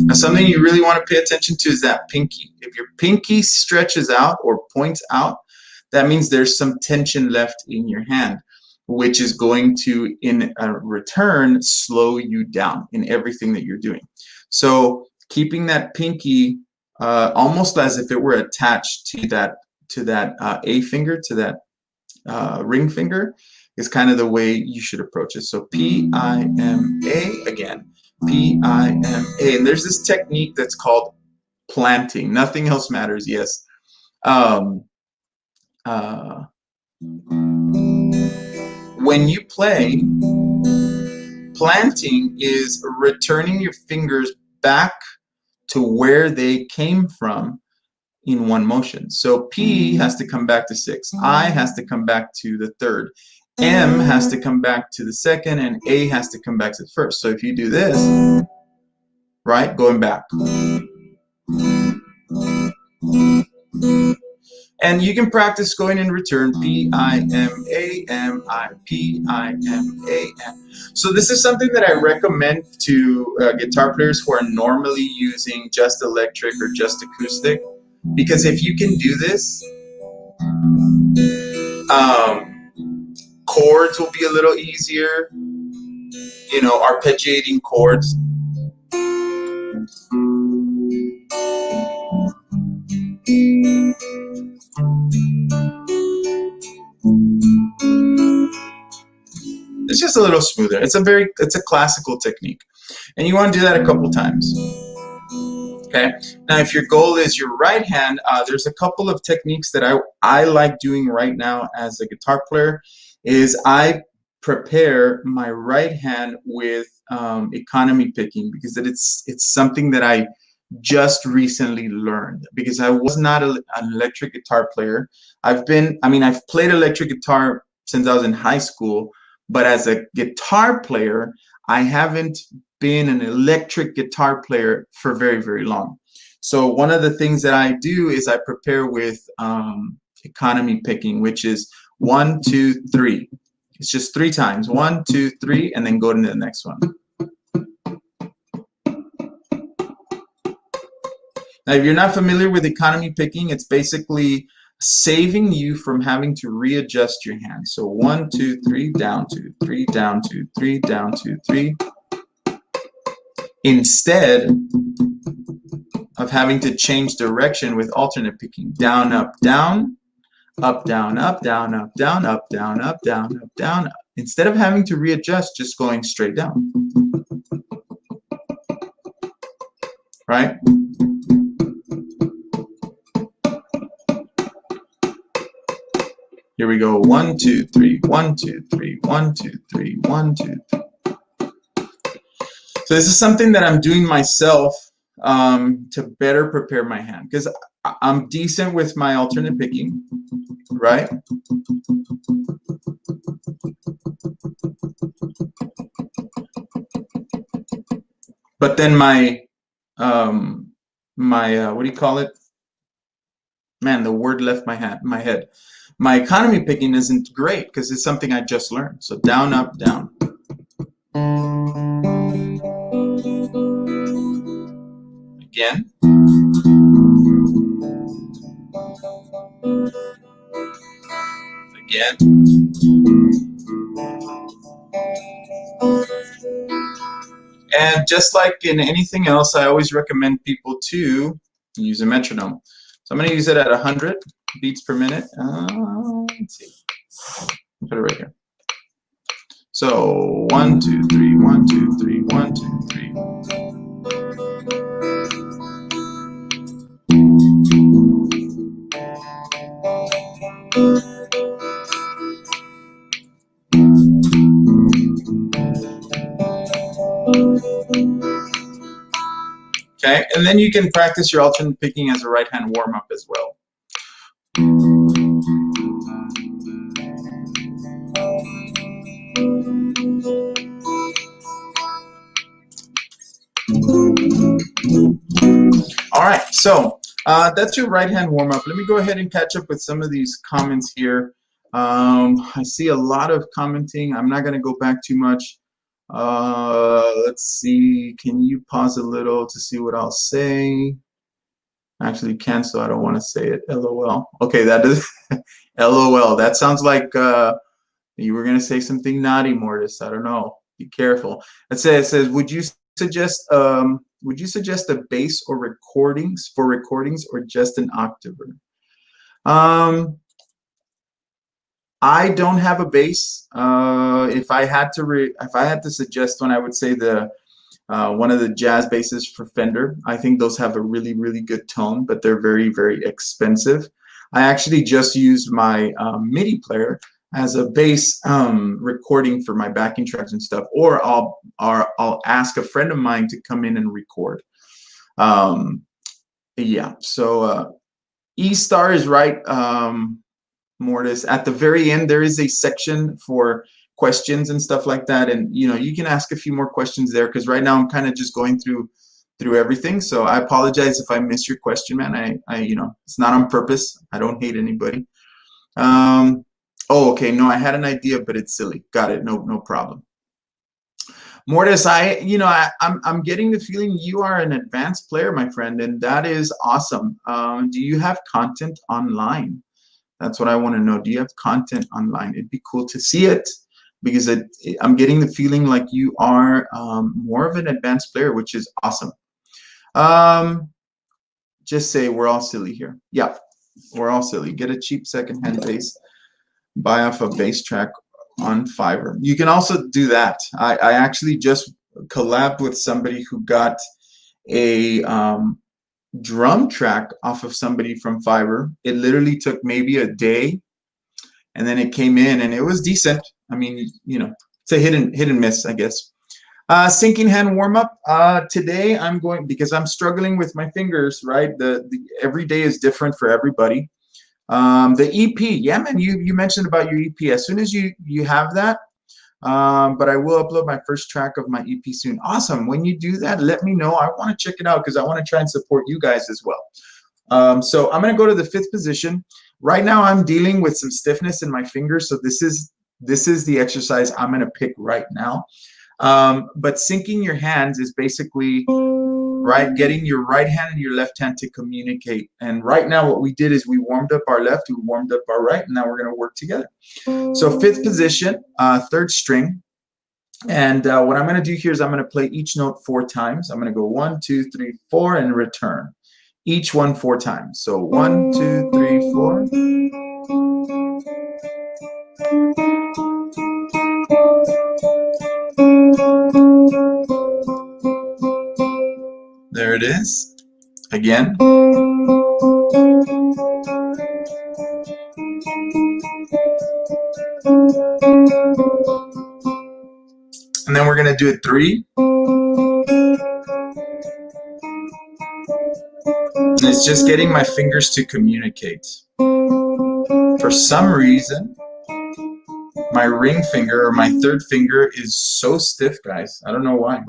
Now something you really want to pay attention to is that pinky. If your pinky stretches out or points out, that means there's some tension left in your hand, which is going to, in return, slow you down in everything that you're doing. So keeping that pinky almost as if it were attached to that A finger, to that ring finger, is kind of the way you should approach it. So P-I-M-A again. P-I-M-A. And there's this technique that's called planting. Nothing else matters, yes. When you play, planting is returning your fingers back to where they came from in one motion. So P has to come back to 6, I has to come back to the 3rd, M has to come back to the 2nd, and A has to come back to the 1st. So if you do this, right, going back. And you can practice going in return, P-I-M-A-M-I, P-I-M-A-M. So this is something that I recommend to guitar players who are normally using just electric or just acoustic, because if you can do this, chords will be a little easier, you know, arpeggiating chords. It's just a little smoother. It's a classical technique, and you want to do that a couple times. Okay. Now, if your goal is your right hand, there's a couple of techniques that I like doing right now as a guitar player. Is I prepare my right hand with economy picking, because it's something that I just recently learned, because I was not an electric guitar player. I've played electric guitar since I was in high school, but as a guitar player, I haven't been an electric guitar player for very, very long. So one of the things that I do is I prepare with economy picking, which is 1, 2, 3. It's just 3 times. 1, 2, 3, and then go to the next one. Now, if you're not familiar with economy picking, it's basically saving you from having to readjust your hand. So 1, 2, 3, down 2, 3, down 2, 3, down 2, 3. Instead of having to change direction with alternate picking. Down, up, down, up, down, up, down, up, down, up, down, up, down, up, down, up. Instead of having to readjust, just going straight down. Right? Here we go. 1, 2, 3, 1, 2, 3, 1, 2, 3, 1, 2, 3. So this is something that I'm doing myself to better prepare my hand, because I'm decent with my alternate picking, right? But then my what do you call it? Man, the word left my head. My economy picking isn't great because it's something I just learned. So down, up, down. Again. Again. And just like in anything else, I always recommend people to use a metronome. So I'm going to use it at 100 beats per minute. Let's see. I'll put it right here. So 1, 2, 3, 1, 2, 3, 1, 2, 3. Okay, and then you can practice your alternate picking as a right hand warm up as well. All right, so that's your right hand warm up. Let me go ahead and catch up with some of these comments here. I see a lot of commenting. I'm not going to go back too much. Let's see. Can you pause a little to see what I'll say? Actually, cancel. I don't want to say it. LOL. Okay, that is LOL. That sounds like you were going to say something naughty, Mortis. I don't know. Be careful. It says, would you suggest a bass or recordings or just an octaver? I don't have a bass. If I had to suggest one, I would say one of the jazz basses for Fender. I think those have a really, really good tone, but they're very, very expensive. I actually just used my MIDI player as a bass recording for my backing tracks and stuff, or I'll ask a friend of mine to come in and record. Yeah, so E star is right, Mortis. At the very end, there is a section for questions and stuff like that, and you can ask a few more questions there, because right now I'm kind of just going through everything. So I apologize if I miss your question, man. I it's not on purpose. I don't hate anybody. Oh, okay. No, I had an idea, but it's silly. Got it. No problem. Mortis, I'm getting the feeling you are an advanced player, my friend, and that is awesome. Do you have content online? That's what I want to know. Do you have content online? It'd be cool to see it, because I'm getting the feeling like you are more of an advanced player, which is awesome. Just say we're all silly here. Yeah, we're all silly. Get a cheap secondhand bass. Buy off a bass track on Fiverr. You can also do that. I actually just collabed with somebody who got a drum track off of somebody from Fiverr. It literally took maybe a day, and then it came in, and it was decent. I mean, it's a hit and miss, I guess. Sinking hand warm up. Today I'm going, because I'm struggling with my fingers, right? The every day is different for everybody. The EP, yeah, man, you mentioned about your EP. As soon as you have that, but I will upload my first track of my EP soon. Awesome. When you do that, let me know. I want to check it out, because I want to try and support you guys as well. So I'm going to go to the 5th position. Right now I'm dealing with some stiffness in my fingers, so this is the exercise I'm going to pick right now. But syncing your hands is basically, right, getting your right hand and your left hand to communicate. And right now what we did is we warmed up our left, we warmed up our right, and now we're going to work together. So 5th position, 3rd string. And what I'm going to do here is I'm going to play each note 4 times. I'm going to go 1, 2, 3, 4, and return. Each one 4 times. So 1, 2, 3, 4. There it is. Again. And then we're going to do it 3. And it's just getting my fingers to communicate. For some reason, my ring finger, or my 3rd finger, is so stiff, guys. I don't know why.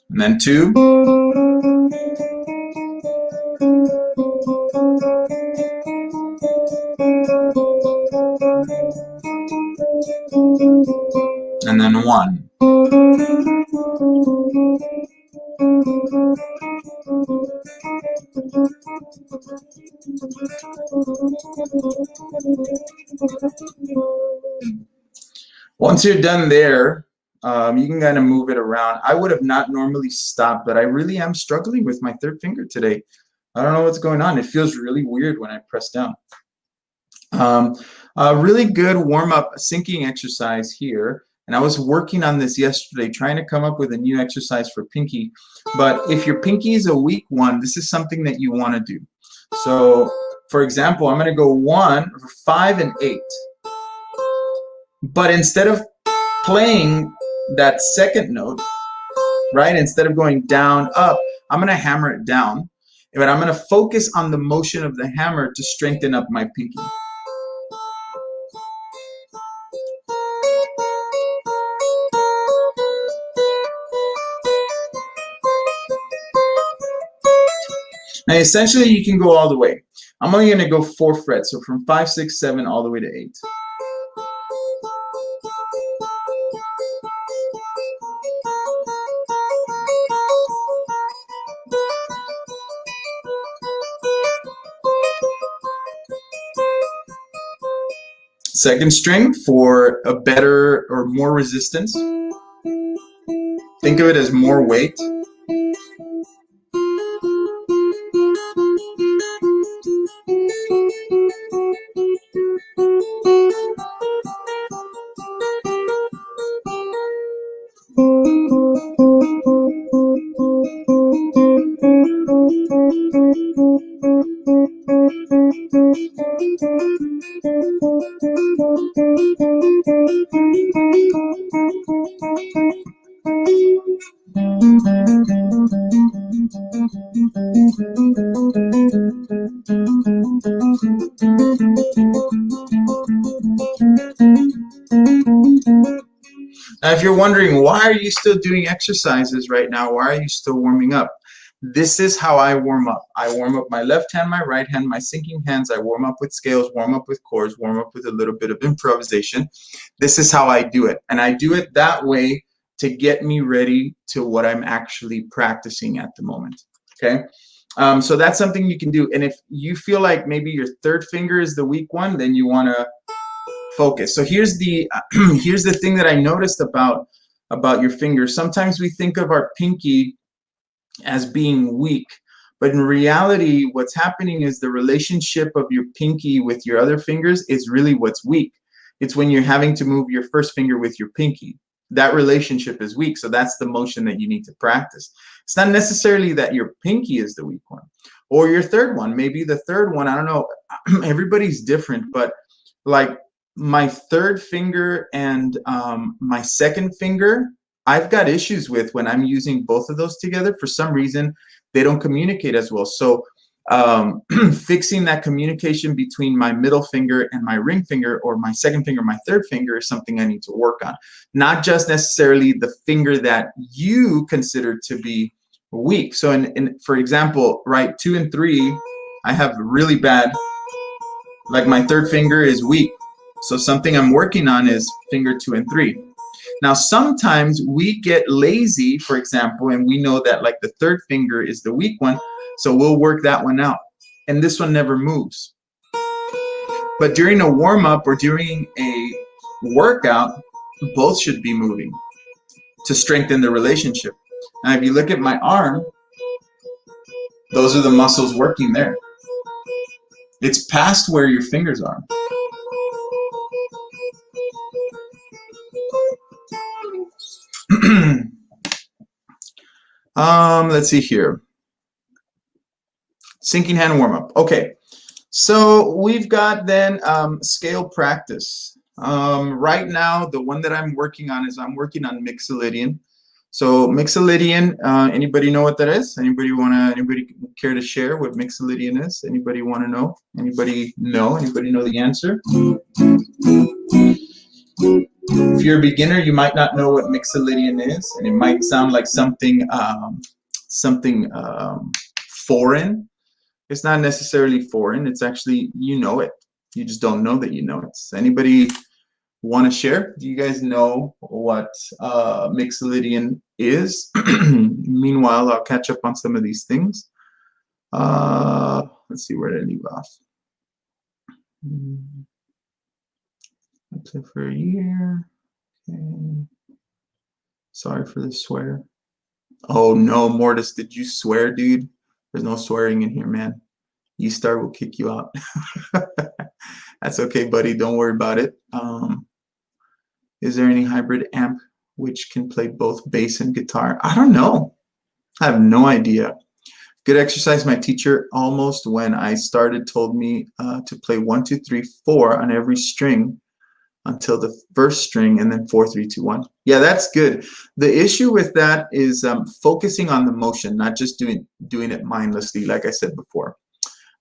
And then 2. And then 1. Once you're done there, you can kind of move it around. I would have not normally stopped, but I really am struggling with my 3rd finger today. I don't know what's going on. It feels really weird when I press down. A really good warm-up syncing exercise here. And I was working on this yesterday, trying to come up with a new exercise for pinky. But if your pinky is a weak one, this is something that you want to do. So, for example, I'm going to go 1, 5, and 8. But instead of playing that second note, right, instead of going down, up, I'm going to hammer it down. But I'm going to focus on the motion of the hammer to strengthen up my pinky. Now, essentially, you can go all the way. I'm only going to go 4 frets, so from 5, 6, 7, all the way to 8. Second string for a better or more resistance. Think of it as more weight. Now, if you're wondering, why are you still doing exercises right now? Why are you still warming up? This is how I warm up. I warm up my left hand, my right hand, my sinking hands. I warm up with scales, warm up with chords, warm up with a little bit of improvisation. This is how I do it. And I do it that way to get me ready to what I'm actually practicing at the moment. Okay? So that's something you can do. And if you feel like maybe your third finger is the weak one, then you want to focus. So here's the here's the thing that I noticed about your fingers. Sometimes we think of our pinky as being weak, but in reality, what's happening is the relationship of your pinky with your other fingers is really what's weak. It's when you're having to move your first finger with your pinky. That relationship is weak, so that's the motion that you need to practice. It's not necessarily that your pinky is the weak one, or your third one. Maybe the third one, I don't know, everybody's different, but like my third finger and my second finger, I've got issues with when I'm using both of those together. For some reason, they don't communicate as well. So fixing that communication between my middle finger and my ring finger, or my second finger, my third finger, is something I need to work on. Not just necessarily the finger that you consider to be weak. So for example, right, 2 and 3, I have really bad, like my third finger is weak. So something I'm working on is finger 2 and 3. Now, sometimes we get lazy, for example, and we know that like the third finger is the weak one, so we'll work that one out. And this one never moves. But during a warm-up or during a workout, both should be moving to strengthen the relationship. Now, if you look at my arm, those are the muscles working there. It's past where your fingers are. Let's see here. Sinking hand warm-up. Okay, so we've got then scale practice. Right now, the one that I'm working on is I'm working on Mixolydian. So Mixolydian, anybody know what that is? Anybody care to share what Mixolydian is? Anybody want to know? Anybody know? Anybody know the answer? If you're a beginner, you might not know what Mixolydian is, and it might sound like something foreign. It's not necessarily foreign. It's actually, you know it. You just don't know that you know it. Anybody want to share? Do you guys know what Mixolydian is? Meanwhile, I'll catch up on some of these things. Let's see, where did I leave off? Except for a year. Okay. Sorry for the swear. Oh no, Mortis, did you swear, dude? There's no swearing in here, man. You start, we'll kick you out. That's okay, buddy. Don't worry about it. Is there any hybrid amp which can play both bass and guitar? I don't know. I have no idea. Good exercise. My teacher almost when I started told me to play 1, 2, 3, 4 on every string until the first string and then 4, 3, 2, 1. Yeah, that's good. The issue with that is focusing on the motion, not just doing it mindlessly, like I said before.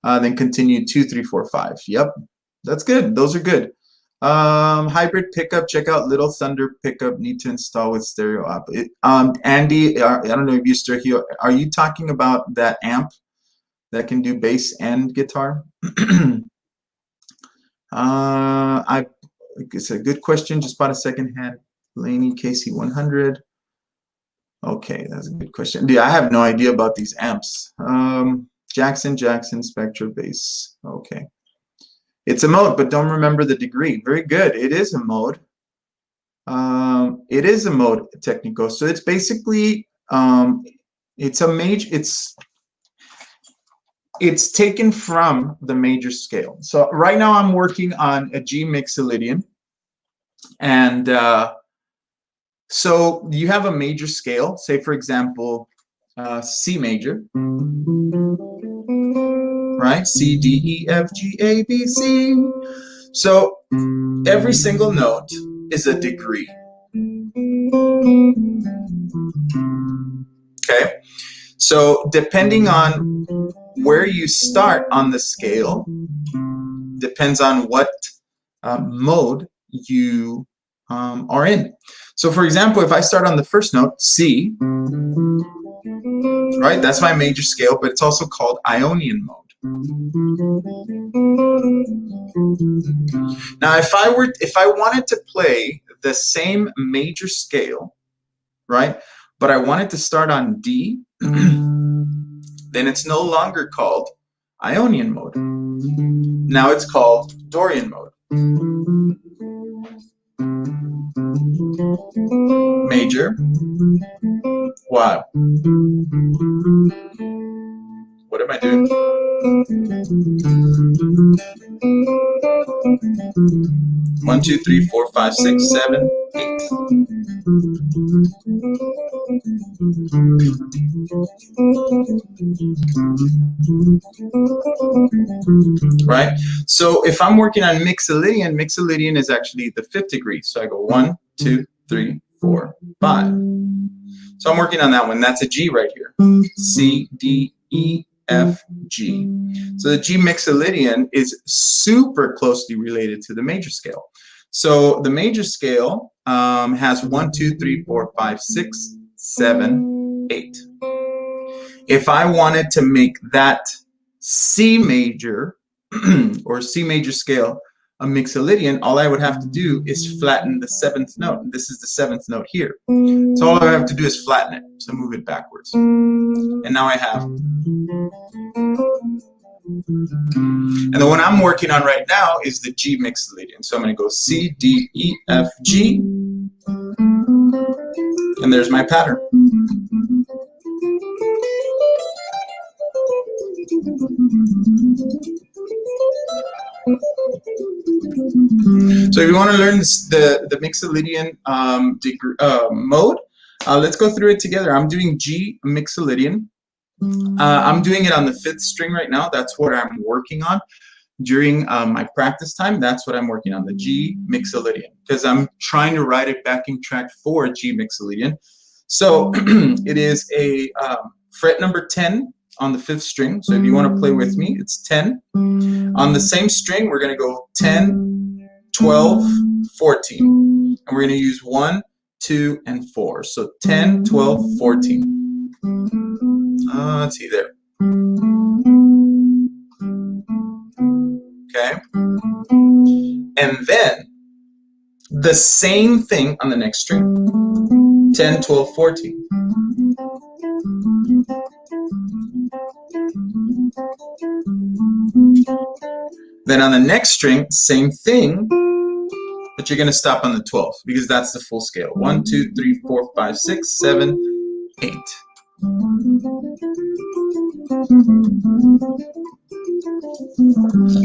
Then continue 2, 3, 4, 5. Yep, that's good. Those are good. Hybrid pickup. Check out Little Thunder pickup. Need to install with stereo up. Andy, I don't know if you're still here. Are you talking about that amp that can do bass and guitar? It's a good question. Just bought a secondhand Laney KC100. Okay, that's a good question. Yeah, I have no idea about these amps. Jackson Spectra bass. Okay. It's a mode, but don't remember the degree. Very good. It is a mode. It is a mode, Technico. So it's basically it's a major. It's taken from the major scale. So right now I'm working on a G Mixolydian, and so you have a major scale. Say for example, C major. Right? C, D, E, F, G, A, B, C. So every single note is a degree. Okay? So depending on where you start on the scale, depends on what mode you are in. So for example, if I start on the first note, C, right? That's my major scale, but it's also called Ionian mode. Now, if I wanted to play the same major scale, right, but I wanted to start on D, then it's no longer called Ionian mode. Now it's called Dorian mode. Major. Wow. What am I doing? 1, 2, 3, 4, 5, 6, 7, 8. Right? So if I'm working on Mixolydian, Mixolydian is actually the 5th degree. So I go 1, 2, 3, 4, 5. So I'm working on that one. That's a G right here. C, D, E, F, G. So the G Mixolydian is super closely related to the major scale. So the major scale has 1, 2, 3, 4, 5, 6, 7, 8. If I wanted to make that C major or C major scale a Mixolydian, all I would have to do is flatten the 7th note. This is the 7th note here. So all I have to do is flatten it. So move it backwards. And now I have. And the one I'm working on right now is the G Mixolydian. So I'm going to go C, D, E, F, G. And there's my pattern. So if you want to learn the Mixolydian mode, let's go through it together. I'm doing G Mixolydian. I'm doing it on the 5th string right now. That's what I'm working on during my practice time. That's what I'm working on, the G Mixolydian, because I'm trying to write a backing track for G Mixolydian. So it is a fret number 10 on the 5th string. So if you want to play with me, it's 10. On the same string, we're going to go 10, 12, 14. And we're going to use 1, 2, and 4. So 10, 12, 14. Let's see there. Okay. And then the same thing on the next string. 10, 12, 14. Then on the next string, same thing, but you're going to stop on the 12th because that's the full scale. 1, 2, 3, 4, 5, 6, 7, 8.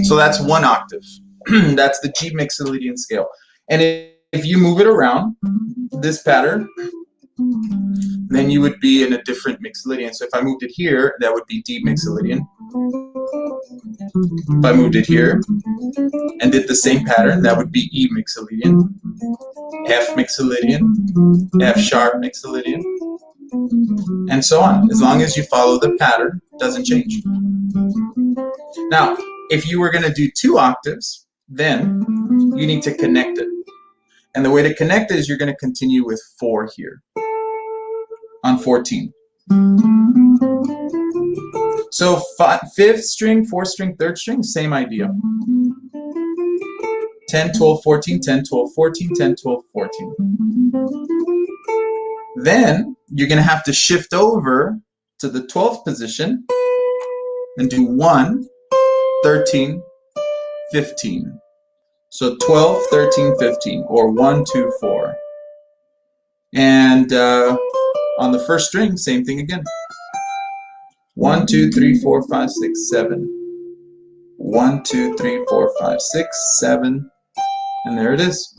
So that's 1 octave. That's the G mixolydian scale. And if you move it around this pattern, then you would be in a different mixolydian. So if I moved it here, that would be D mixolydian. If I moved it here and did the same pattern, that would be E mixolydian, F mixolydian, F sharp mixolydian, and so on. As long as you follow the pattern, it doesn't change. Now, if you were going to do 2 octaves, then you need to connect it. And the way to connect it is you're going to continue with 4 here on 14. So 5th string, 4th string, 3rd string, same idea. 10, 12, 14, 10, 12, 14, 10, 12, 14. Then you're going to have to shift over to the 12th position and do 1, 13, 15. So 12, 13, 15, or 1, 2, 4. And on the 1st string, same thing again. 1, 2, 3, 4, 5, 6, 7. 1, 2, 3, 4, 5, 6, 7. And there it is.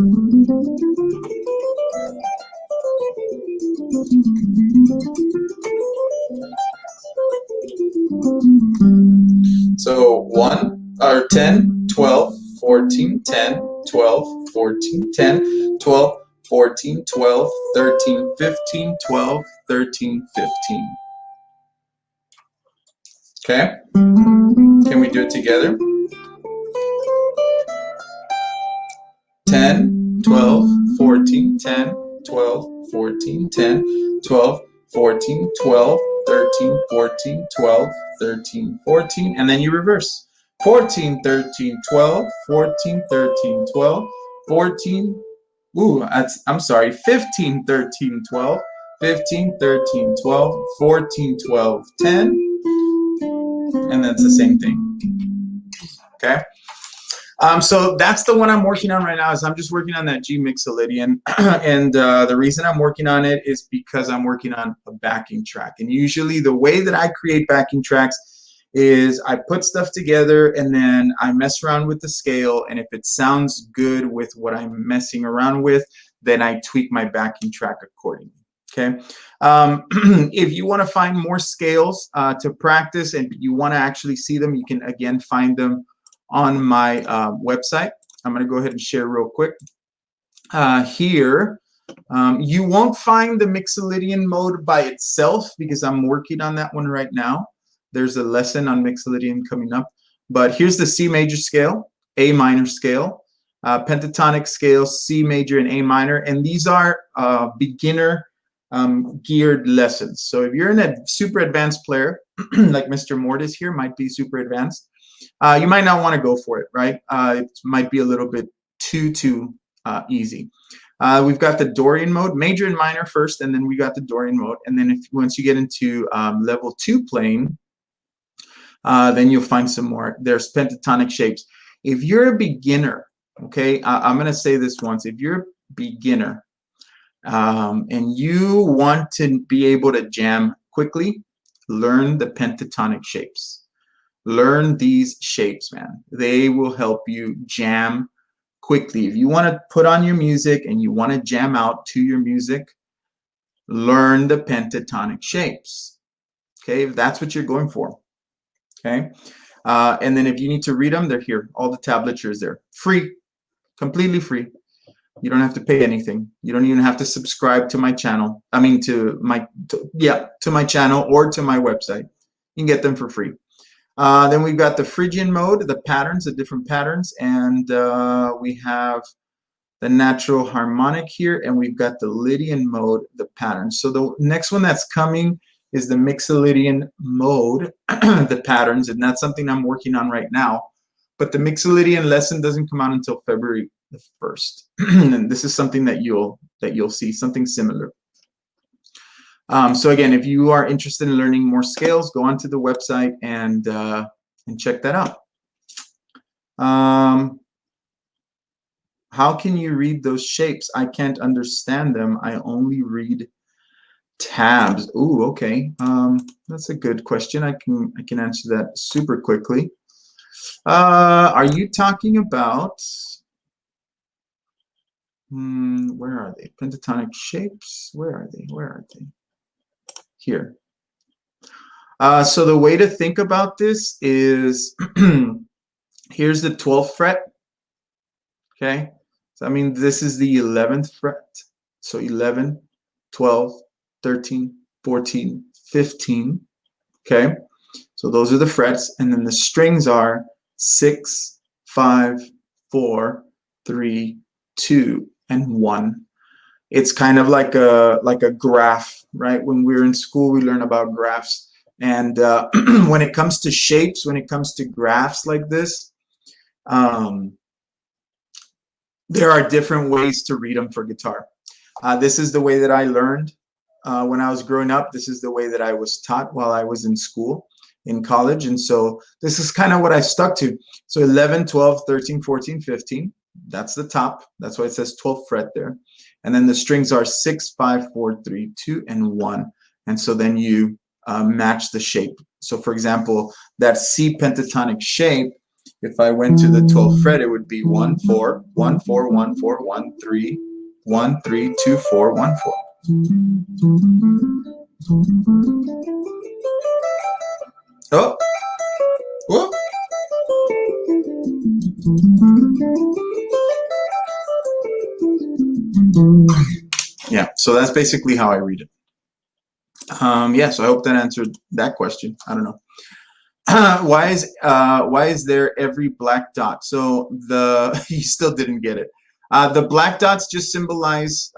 So 1 or 10, 12, 14, 10, 12, 14, 10, 12, 14, 12, 13, 15, 12, 13, 15. Okay? Can we do it together? 10, 12, 14, 10, 12, 14, 10, 12, 14, 12, 13, 14, 12, 13, 14, and then you reverse. 14, 13, 12, 14, 13, 12, 14, I'm sorry, 15, 13, 12, 15, 13, 12, 14, 12, 10, and that's the same thing. Okay? So that's the one I'm working on right now. Is I'm just working on that G mixolydian, and the reason I'm working on it is because I'm working on a backing track. And usually the way that I create backing tracks is I put stuff together and then I mess around with the scale, and if it sounds good with what I'm messing around with, then I tweak my backing track accordingly. Okay. If you want to find more scales to practice and you want to actually see them, you can again find them on my website. I'm going to go ahead and share real quick. Here, you won't find the mixolydian mode by itself because I'm working on that one right now. There's a lesson on mixolydian coming up. But here's the C major scale, A minor scale, pentatonic scale, C major and A minor. And these are beginner geared lessons. So if you're a super advanced player, like Mr. Mortis here, might be super advanced, you might not want to go for it, right? It might be a little bit too easy. We've got the Dorian mode, major and minor first, and then we got the Dorian mode. And then once you get into level 2 playing, then you'll find some more. There's pentatonic shapes. If you're a beginner, okay, I'm going to say this once. If you're a beginner and you want to be able to jam quickly, learn the pentatonic shapes. Learn these shapes, man. They will help you jam quickly. If you want to put on your music and you want to jam out to your music, learn the pentatonic shapes. Okay, if that's what you're going for. Okay, and then if you need to read them, they're here. All the tablature is there. Free, completely free. You don't have to pay anything. You don't even have to subscribe to my channel. I mean, to my channel or to my website. You can get them for free. Then we've got the Phrygian mode, the patterns, the different patterns, and we have the natural harmonic here, and we've got the Lydian mode, the patterns. So the next one that's coming is the Mixolydian mode, the patterns, and that's something I'm working on right now. But the Mixolydian lesson doesn't come out until February the 1st, and this is something that you'll see, something similar. So again, if you are interested in learning more scales, go onto the website and check that out. How can you read those shapes? I can't understand them. I only read tabs. Ooh, okay. That's a good question. I can answer that super quickly. Are you talking about, where are they? Pentatonic shapes? Where are they? Where are they? Here. So the way to think about this is, here's the 12th fret, okay? So I mean, this is the 11th fret. So 11, 12, 13, 14, 15, okay? So those are the frets, and then the strings are 6, 5, 4, 3, 2, and 1. It's kind of like a graph, right? When we're in school, we learn about graphs. And when it comes to shapes, when it comes to graphs like this, there are different ways to read them for guitar. This is the way that I learned when I was growing up. This is the way that I was taught while I was in school, in college. And so this is kind of what I stuck to. So 11, 12, 13, 14, 15. That's the top. That's why it says 12th fret there. And then the strings are 6, 5, 4, 3, 2, and 1. And so then you match the shape. So for example, that C pentatonic shape, if I went to the 12th fret, it would be 1, 4, 1, 4, 1, 4, 1, 3, 1, 3, 2, 4, 1, 4. Oh, whoop. Yeah, so that's basically how I read it. Yeah, so I hope that answered that question. I don't know. Why is there every black dot? So you still didn't get it. The black dots just symbolize,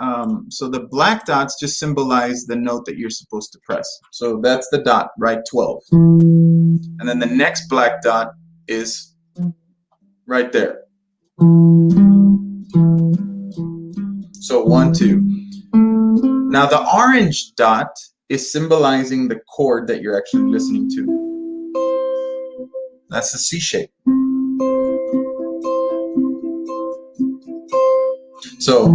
so the black dots just symbolize the note that you're supposed to press. So that's the dot, right? 12. And then the next black dot is right there. So 1, 2. Now the orange dot is symbolizing the chord that you're actually listening to. That's the C shape. So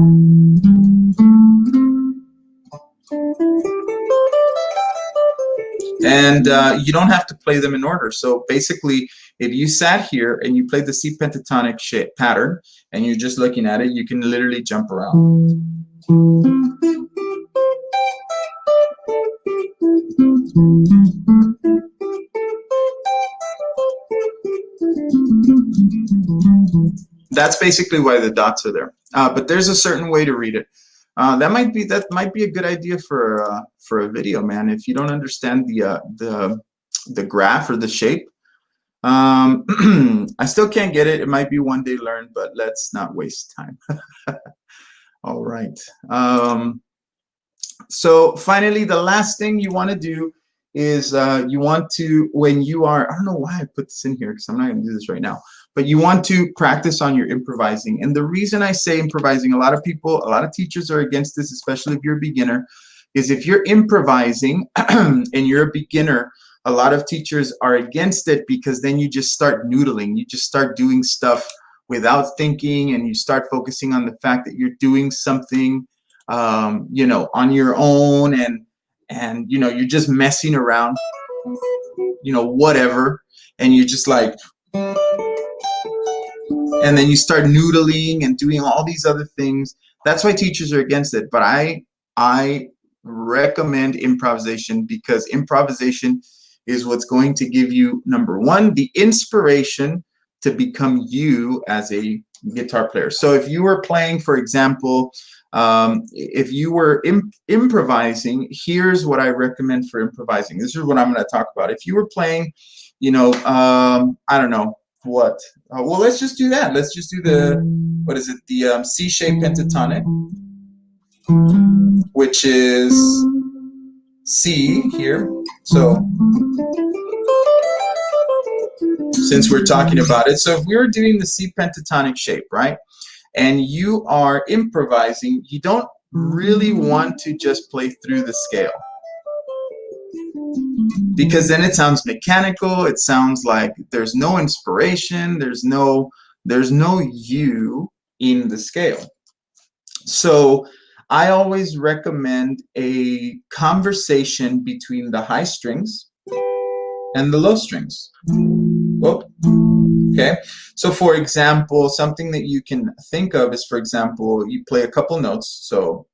and you don't have to play them in order. So basically, if you sat here and you played the C pentatonic shape pattern and you're just looking at it, you can literally jump around. That's basically why the dots are there. But there's a certain way to read it. That might be a good idea for a video, man. If you don't understand the graph or the shape, I still can't get it. It might be one day learned, but let's not waste time. All right. So finally, the last thing you want to do is you want to, when you are, I don't know why I put this in here because I'm not going to do this right now, but you want to practice on your improvising. And the reason I say improvising, a lot of teachers are against this, especially if you're a beginner, is if you're improvising and you're a beginner, a lot of teachers are against it because then you just start noodling. You just start doing stuff without thinking, and you start focusing on the fact that you're doing something, you know, on your own, and you know, you're just messing around, you know, whatever, and you're just like, and then you start noodling and doing all these other things. That's why teachers are against it. But I recommend improvisation, because improvisation is what's going to give you, number one, the inspiration to become you as a guitar player. So if you were playing, for example, if you were improvising, here's what I recommend for improvising. This is what I'm going to talk about. If you were playing, you know, I don't know what. Well, let's just do that. Let's just do the, what is it? The C shape pentatonic, which is C here. So since we're talking about it, so if we were doing the C pentatonic shape, right, and you are improvising, you don't really want to just play through the scale, because then it sounds mechanical. It sounds like there's no inspiration, there's no you in the scale. So I always recommend a conversation between the high strings and the low strings. Whoop. Okay, so for example, something that you can think of is, for example, you play a couple notes, so,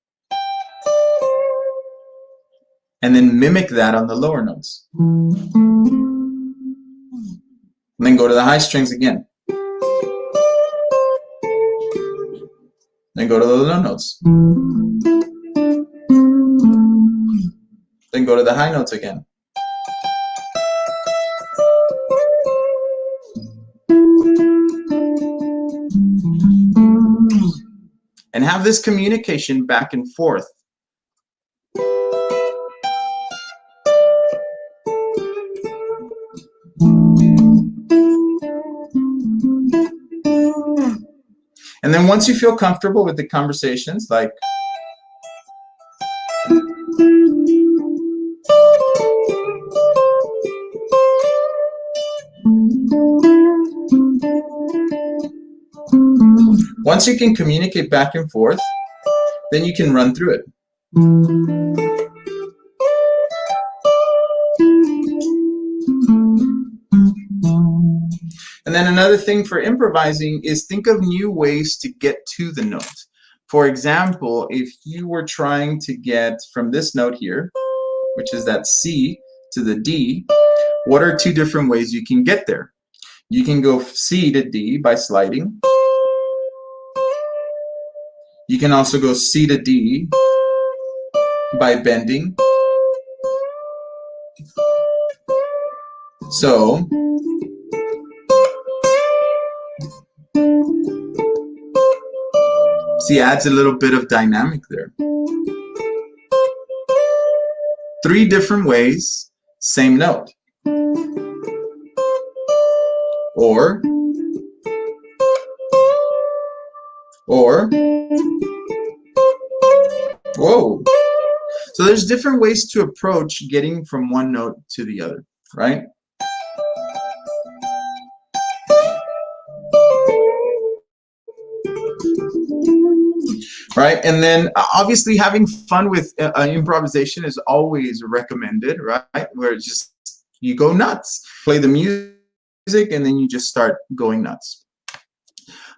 and then mimic that on the lower notes. And then go to the high strings again. Then go to the low notes. Then go to the high notes again. And have this communication back and forth. And then once you feel comfortable with the conversations, like once you can communicate back and forth, then you can run through it. And then another thing for improvising is think of new ways to get to the note. For example, if you were trying to get from this note here, which is that C, to the D, what are two different ways you can get there? You can go C to D by sliding. You can also go C to D by bending. So, see, adds a little bit of dynamic there. 3 different ways, same note. Or, whoa. So there's different ways to approach getting from one note to the other, right? Right, and then obviously having fun with improvisation is always recommended, right? Where it's just you go nuts, play the music, and then you just start going nuts.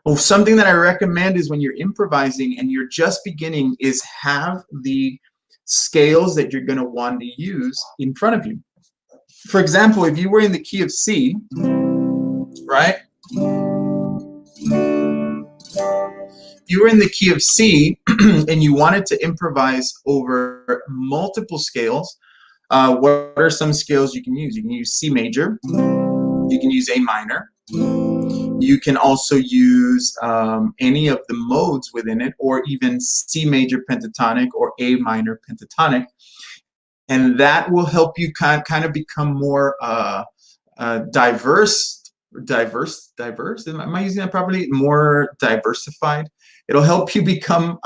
Well, something that I recommend is when you're improvising and you're just beginning is have the scales that you're going to want to use in front of you. For example, if you were in the key of C, right? You were in the key of C and you wanted to improvise over multiple scales, what are some scales you can use? You can use C major, you can use A minor, you can also use any of the modes within it, or even C major pentatonic or A minor pentatonic, and that will help you kind of become more diverse. Am I using that properly? More diversified. It'll help you become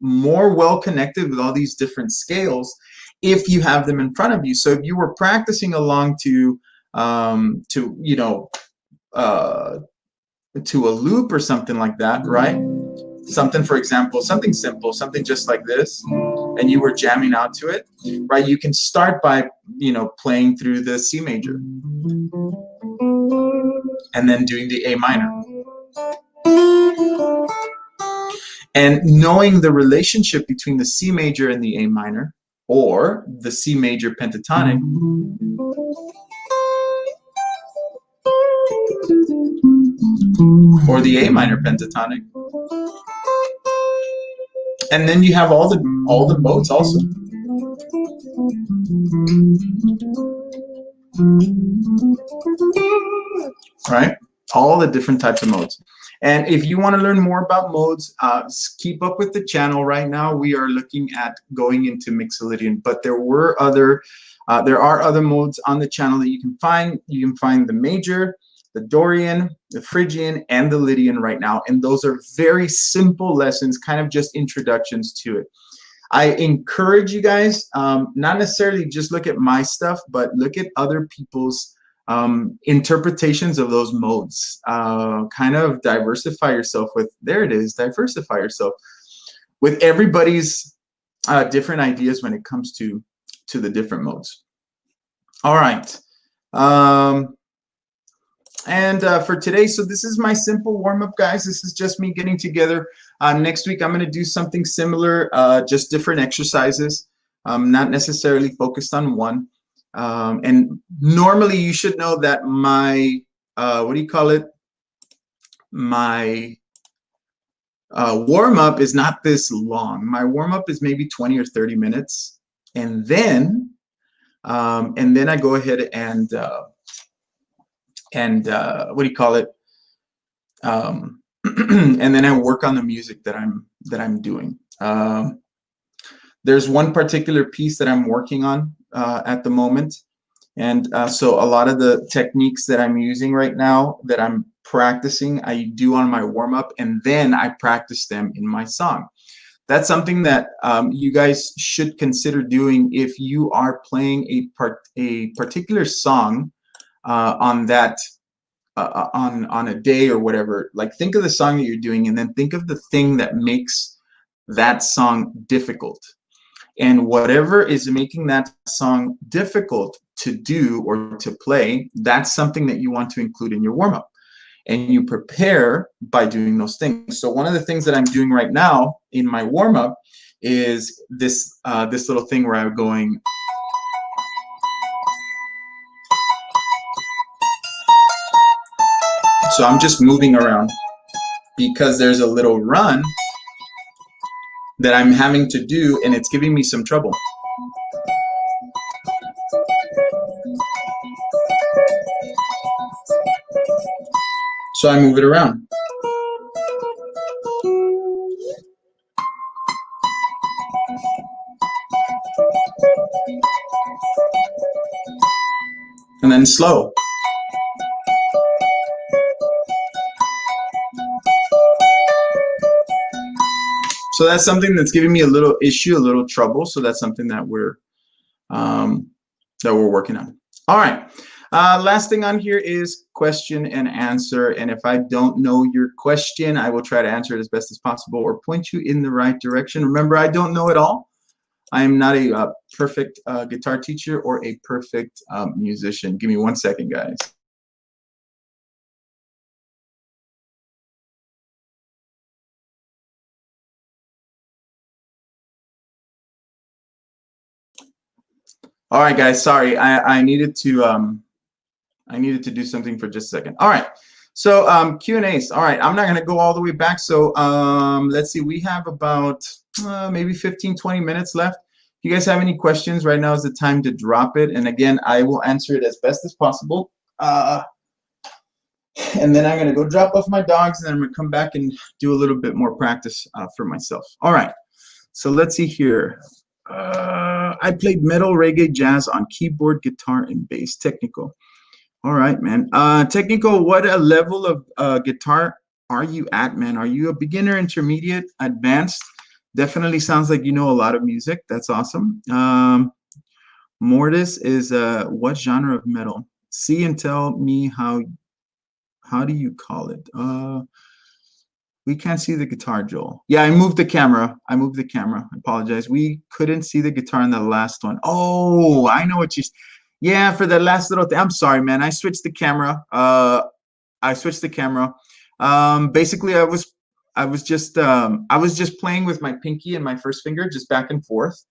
more well connected with all these different scales if you have them in front of you. So if you were practicing along to you know, to a loop or something like that, right? Something, for example, something simple, something just like this, and you were jamming out to it, right? You can start by, you know, playing through the C major and then doing the A minor. And knowing the relationship between the C major and the A minor, or the C major pentatonic, or the A minor pentatonic. And then you have all the modes also. Right? All the different types of modes. And if you want to learn more about modes, keep up with the channel. Right now we are looking at going into Mixolydian, but there are other modes on the channel that you can find. You can find the major, the Dorian, the Phrygian, and the Lydian right now, and those are very simple lessons, kind of just introductions to it. I encourage you guys, not necessarily just look at my stuff, but look at other people's interpretations of those modes. Kind of diversify yourself with, there it is, diversify yourself with everybody's different ideas when it comes to the different modes. All right. And for today, so this is my simple warm-up, guys. This is just me getting together. Next week, I'm going to do something similar, just different exercises, not necessarily focused on one. And normally, you should know that my, what do you call it? My warm-up is not this long. My warm-up is maybe 20 or 30 minutes. And then I go ahead and what do you call it? And then I work on the music that I'm doing. There's one particular piece that I'm working on at the moment, and so a lot of the techniques that I'm using right now that I'm practicing, I do on my warm-up, and then I practice them in my song. That's something that you guys should consider doing if you are playing a particular song on that on a day or whatever. Like, think of the song that you're doing, and then think of the thing that makes that song difficult. And whatever is making that song difficult to do or to play, that's something that you want to include in your warm-up. And you prepare by doing those things. So one of the things that I'm doing right now in my warm-up is this this little thing where I'm going. So I'm just moving around because there's a little run that I'm having to do, and it's giving me some trouble. So I move it around. And then slow. So that's something that's giving me a little issue, a little trouble. So that's something that we're working on. All right. Last thing on here is question and answer. And if I don't know your question, I will try to answer it as best as possible or point you in the right direction. Remember, I don't know it all. I am not a perfect guitar teacher or a perfect musician. Give me 1 second, guys. All right, guys. Sorry, I needed to do something for just a second. All right. So Q&As. All right. I'm not going to go all the way back. So let's see. We have about maybe 15, 20 minutes left. If you guys have any questions, right now is the time to drop it. And again, I will answer it as best as possible. And then I'm going to go drop off my dogs, and then I'm going to come back and do a little bit more practice for myself. All right. So let's see here. I played metal, reggae, jazz on keyboard, guitar, and bass. Technical. All right, man. Technical, what level of guitar are you at, man? Are you a beginner, intermediate, advanced? Definitely sounds like you know a lot of music. That's awesome. Mortis is what genre of metal? See and tell me how do you call it? We can't see the guitar, Joel. Yeah, I moved the camera. I apologize. We couldn't see the guitar in the last one. Oh, I know what you. Yeah, for the last little thing. I'm sorry, man. I switched the camera. Basically, I was just playing with my pinky and my first finger, just back and forth.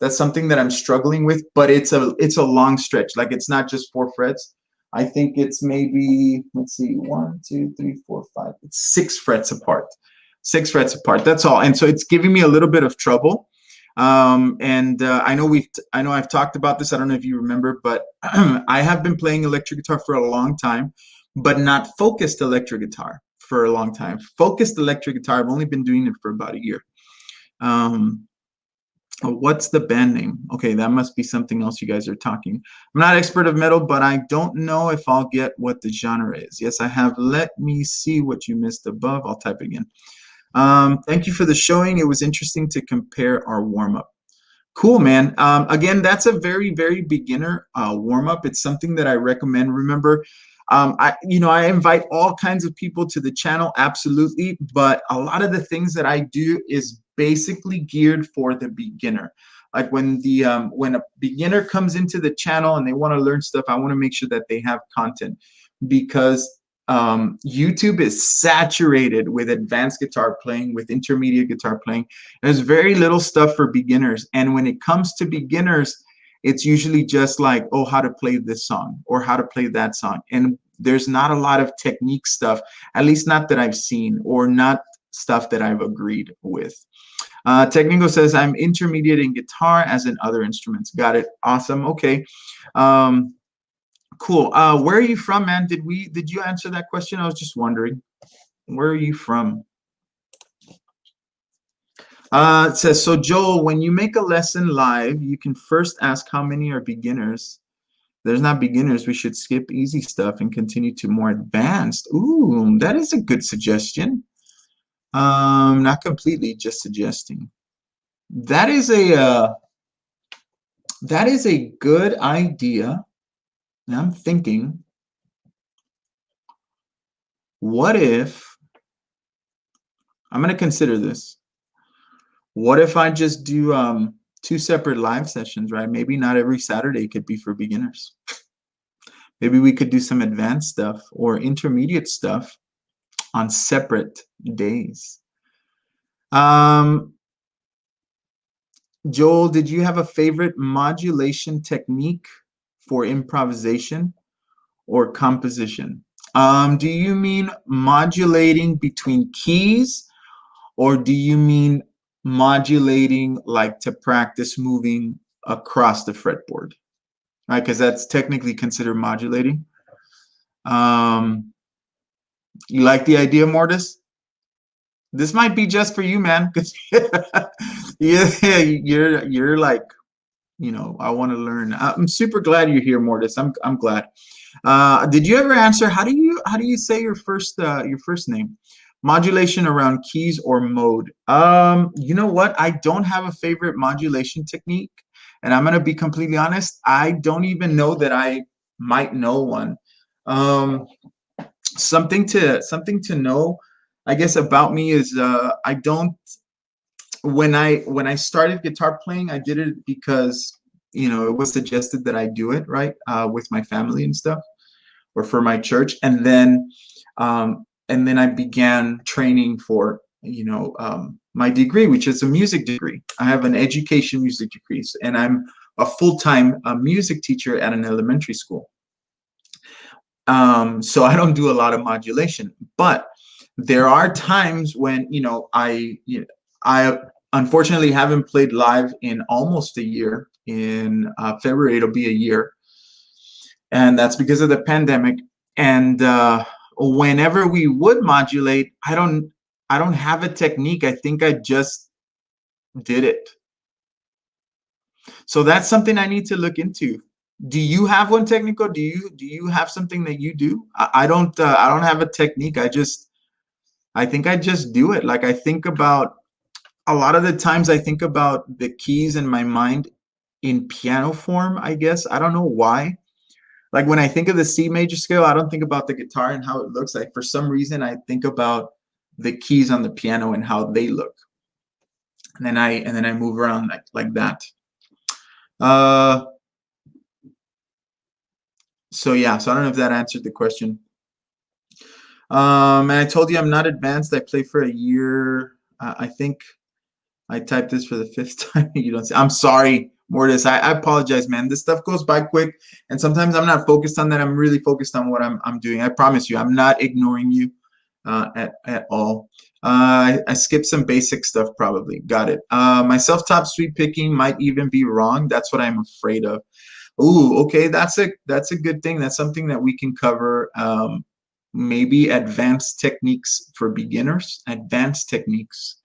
That's something that I'm struggling with, but it's a long stretch. Like, it's not just 4 frets. I think it's maybe, let's see, 1, 2, 3, 4, 5. It's 6 frets apart. 6 frets apart. That's all. And so it's giving me a little bit of trouble. I know I've talked about this. I don't know if you remember, but I have been playing electric guitar for a long time, but not focused electric guitar for a long time. Focused electric guitar, I've only been doing it for about a year. What's the band name? Okay, that must be something else you guys are talking. I'm not expert of metal, but I don't know if I'll get what the genre is. Yes, I have. Let me see what you missed above. I'll type it again. Thank you for the showing. It was interesting to compare our warm-up. Cool, man. Again, that's a very, very beginner warm-up. It's something that I recommend. Remember, I invite all kinds of people to the channel, absolutely, but a lot of the things that I do is basically geared for the beginner. Like, when a beginner comes into the channel and they want to learn stuff, I want to make sure that they have content, because YouTube is saturated with advanced guitar playing, with intermediate guitar playing. There's very little stuff for beginners. And when it comes to beginners, it's usually just like, oh, how to play this song or how to play that song. And there's not a lot of technique stuff, at least not that I've seen, or not stuff that I've agreed with. Technico says, I'm intermediate in guitar as in other instruments. Got it. Awesome. Okay. Cool. Where are you from, man? Did you answer that question? I was just wondering. Where are you from? It says, so Joel, when you make a lesson live, you can first ask how many are beginners. There's not beginners. We should skip easy stuff and continue to more advanced. Ooh, that is a good suggestion. Not completely, just suggesting. That is a good idea. And I'm thinking, what if I'm going to consider this? What if I just do 2 separate live sessions, right? Maybe not every Saturday could be for beginners. Maybe we could do some advanced stuff or intermediate stuff on separate days. Joel, did you have a favorite modulation technique for improvisation or composition? Do you mean modulating between keys, or do you mean modulating like to practice moving across the fretboard? Right, because that's technically considered modulating. You like the idea, Mortis? This might be just for you, man. Because yeah, you're like, you know, I want to learn. I'm super glad you're here, Mortis. I'm glad. Did you ever answer? How do you say your first name? Modulation around keys or mode? You know what? I don't have a favorite modulation technique, and I'm gonna be completely honest. I don't even know that I might know one. Something to know, I guess, about me is I don't. When I started guitar playing, I did it because, you know, it was suggested that I do it, right, with my family and stuff, or for my church, and then I began training for, you know, my degree, which is a music degree. I have an education music degree, and I'm a full-time music teacher at an elementary school. So I don't do a lot of modulation, but there are times when, you know, I unfortunately haven't played live in almost a year. In February, it'll be a year, and that's because of the pandemic. And whenever we would modulate, I don't have a technique. I think I just did it. So that's something I need to look into. Do you have one, technical? Do you have something that you do? I don't have a technique. I think I just do it. Like, I think about, a lot of the times I think about the keys in my mind in piano form, I guess. I don't know why. Like, when I think of the C major scale, I don't think about the guitar and how it looks. Like, for some reason, I think about the keys on the piano and how they look. And then I move around like that. So yeah, so I don't know if that answered the question. And I told you I'm not advanced. I play for a year. I think I typed this for the 5th time. You don't say. I'm sorry, Mortis. I apologize, man. This stuff goes by quick, and sometimes I'm not focused on that. I'm really focused on what I'm doing. I promise you, I'm not ignoring you at all. I skipped some basic stuff probably. Got it. My self-taught sweep picking might even be wrong. That's what I'm afraid of. Ooh, okay. That's a good thing. That's something that we can cover. Maybe advanced techniques for beginners. Advanced techniques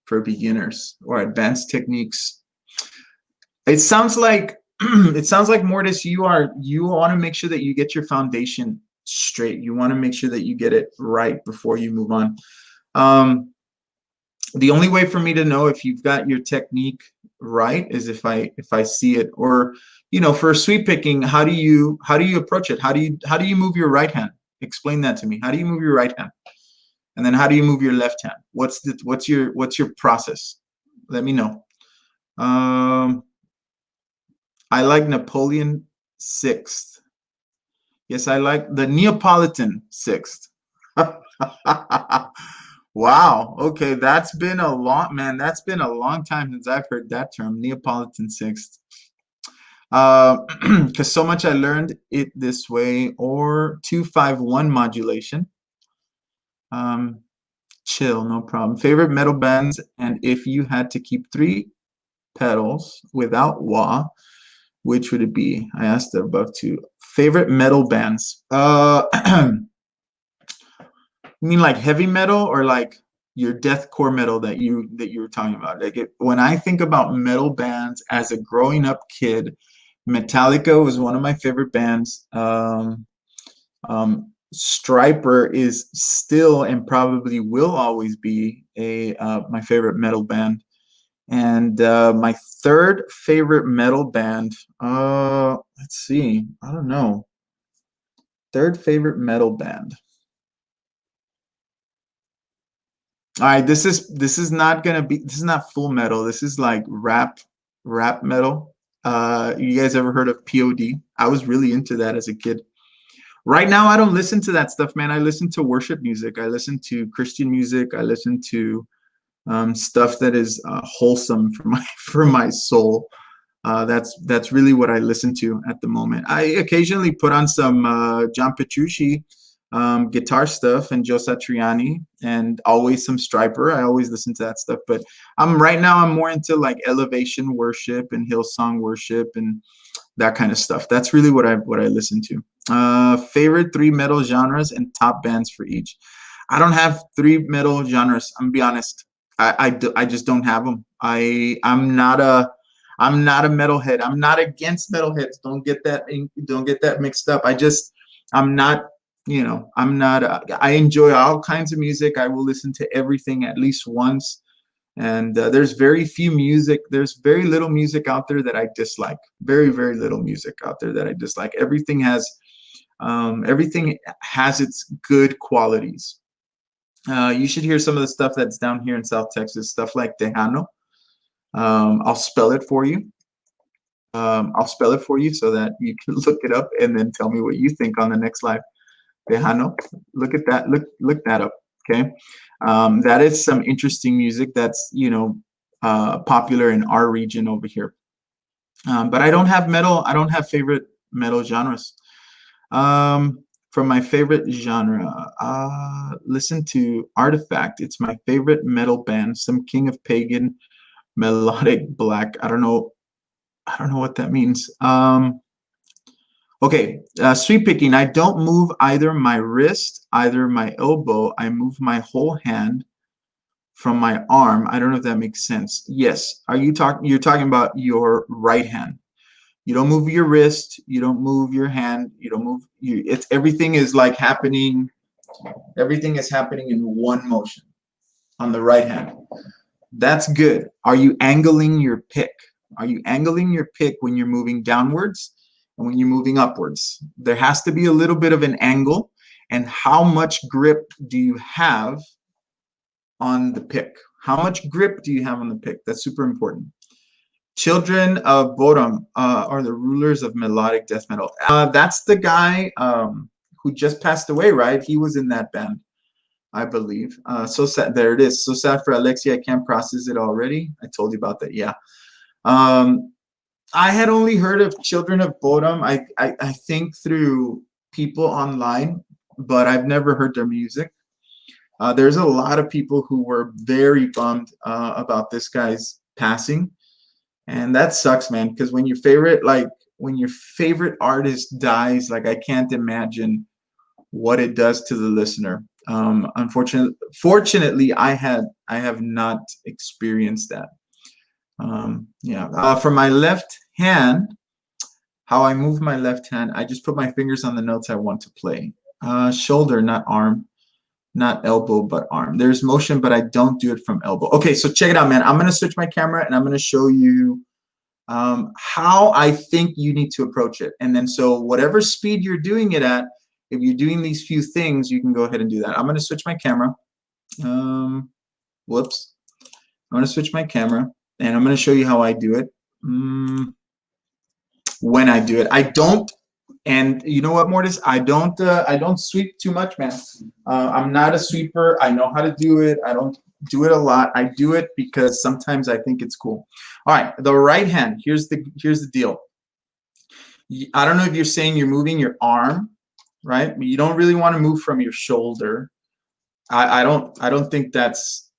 for beginners, or advanced techniques. It sounds like Mortis, you want to make sure that you get your foundation straight. You want to make sure that you get it right before you move on. The only way for me to know if you've got your technique right is if I see it. Or, you know, for sweep picking, how do you approach it? How do you move your right hand? Explain that to me. How do you move your right hand? And then how do you move your left hand? What's your process? Let me know. I like Napoleon VI. Yes, I like the Neapolitan sixth. Wow. Okay, that's been a long man. That's been a long time since I've heard that term, Neapolitan sixth. Because so much I learned it this way, or 2-5-1 modulation. Um, chill, no problem. Favorite metal bands, and if you had to keep three pedals without wah, which would it be? I asked the above two. Favorite metal bands. You mean like heavy metal or like your deathcore metal that you were talking about? Like when I think about metal bands as a growing up kid, Metallica was one of my favorite bands. Striper is still and probably will always be a my favorite metal band. And my third favorite metal band, let's see, I don't know. Third favorite metal band. All right, this is not gonna be this is not full metal. This is like rap metal. You guys ever heard of POD? I was really into that as a kid. Right now, I don't listen to that stuff, man. I listen to worship music. I listen to Christian music. I listen to stuff that is wholesome for my for my soul. That's really what I listen to at the moment. I occasionally put on some John Petrucci guitar stuff and Joe Satriani, and always some Striper. I always listen to that stuff. But right now I'm more into like elevation worship and Hillsong worship and that kind of stuff. That's really what I listen to. Favorite three metal genres and top bands for each. I don't have three metal genres. I'm gonna be honest. I just don't have them. I'm not a metalhead. I'm not against metalheads. Don't get that mixed up. I'm not. I'm not. I enjoy all kinds of music. I will listen to everything at least once. And there's very little music out there that I dislike. Very, very little music out there that I dislike. Everything has its good qualities. You should hear some of the stuff that's down here in South Texas, stuff like Tejano. I'll spell it for you. So that you can look it up and then tell me what you think on the next live. Tejano, look at that. Look that up. Okay, that is some interesting music that's popular in our region over here. But I don't have metal. I don't have favorite metal genres. For my favorite genre, listen to Artifact. It's my favorite metal band. Some King of Pagan, melodic black. I don't know what that means. Okay, sweep picking. I don't move either my wrist, either my elbow. I move my whole hand from my arm. I don't know if that makes sense. Yes. You're talking about your right hand. You don't move your wrist. You don't move your hand. You don't move. Everything is like happening. Everything is happening in one motion on the right hand. That's good. Are you angling your pick? Are you angling your pick when you're moving downwards and when you're moving upwards? There has to be a little bit of an angle. And how much grip do you have on the pick? How much grip do you have on the pick? That's super important. Children of Bodom are the rulers of melodic death metal. That's the guy who just passed away, right? He was in that band, I believe. So sad. There it is. So sad for Alexia. I can't process it already. I told you about that. Yeah. I had only heard of Children of Bodom. I think through people online, but I've never heard their music. There's a lot of people who were very bummed about this guy's passing. And that sucks, man, because when your favorite artist dies, like I can't imagine what it does to the listener. Fortunately, I have not experienced that. For my left hand, how I move my left hand, I just put my fingers on the notes I want to play. Shoulder, not arm. Not elbow, but arm. There's motion, but I don't do it from elbow. Okay, so check it out, man. I'm going to switch my camera, and I'm going to show you how I think you need to approach it. And then so whatever speed you're doing it at, if you're doing these few things, you can go ahead and do that. I'm going to switch my camera. Whoops. I'm going to switch my camera, and I'm going to show you how I do it. When I do it. I don't And you know what, Mortis? I don't sweep too much, man. I'm not a sweeper. I know how to do it. I don't do it a lot. I do it because sometimes I think it's cool. All right, the right hand. Here's the deal. I don't know if you're saying you're moving your arm, right? But you don't really want to move from your shoulder. I don't think that's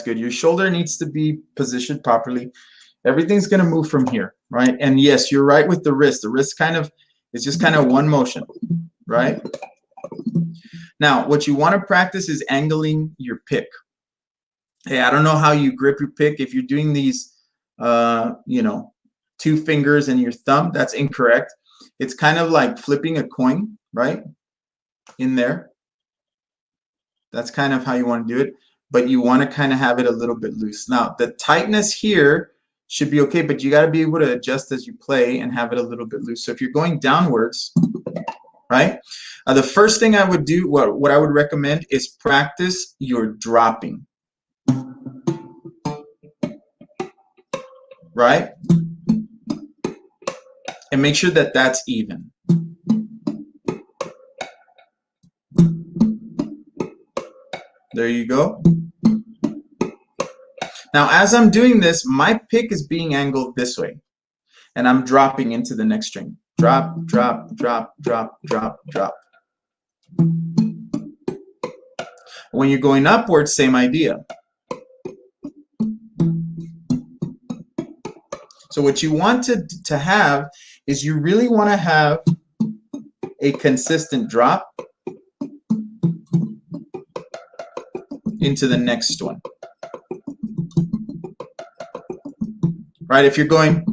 good. Your shoulder needs to be positioned properly. Everything's gonna move from here, right? And yes, you're right with the wrist. The wrist kind of is just kind of one motion, right? Now, what you want to practice is angling your pick. Hey, I don't know how you grip your pick. If you're doing these, you know, 2 fingers and your thumb, that's incorrect. It's kind of like flipping a coin, right? In there. That's kind of how you want to do it, but you want to kind of have it a little bit loose. Now, the tightness here should be okay, but you got to be able to adjust as you play and have it a little bit loose. So if you're going downwards, right, the first thing I would do, what I would recommend is practice your dropping, right? And make sure that that's even. There you go. Now, as I'm doing this, my pick is being angled this way, and I'm dropping into the next string. Drop, drop, drop, drop, drop, drop. When you're going upwards, same idea. So what you want to have is you really want to have a consistent drop into the next one. Right? If you're going,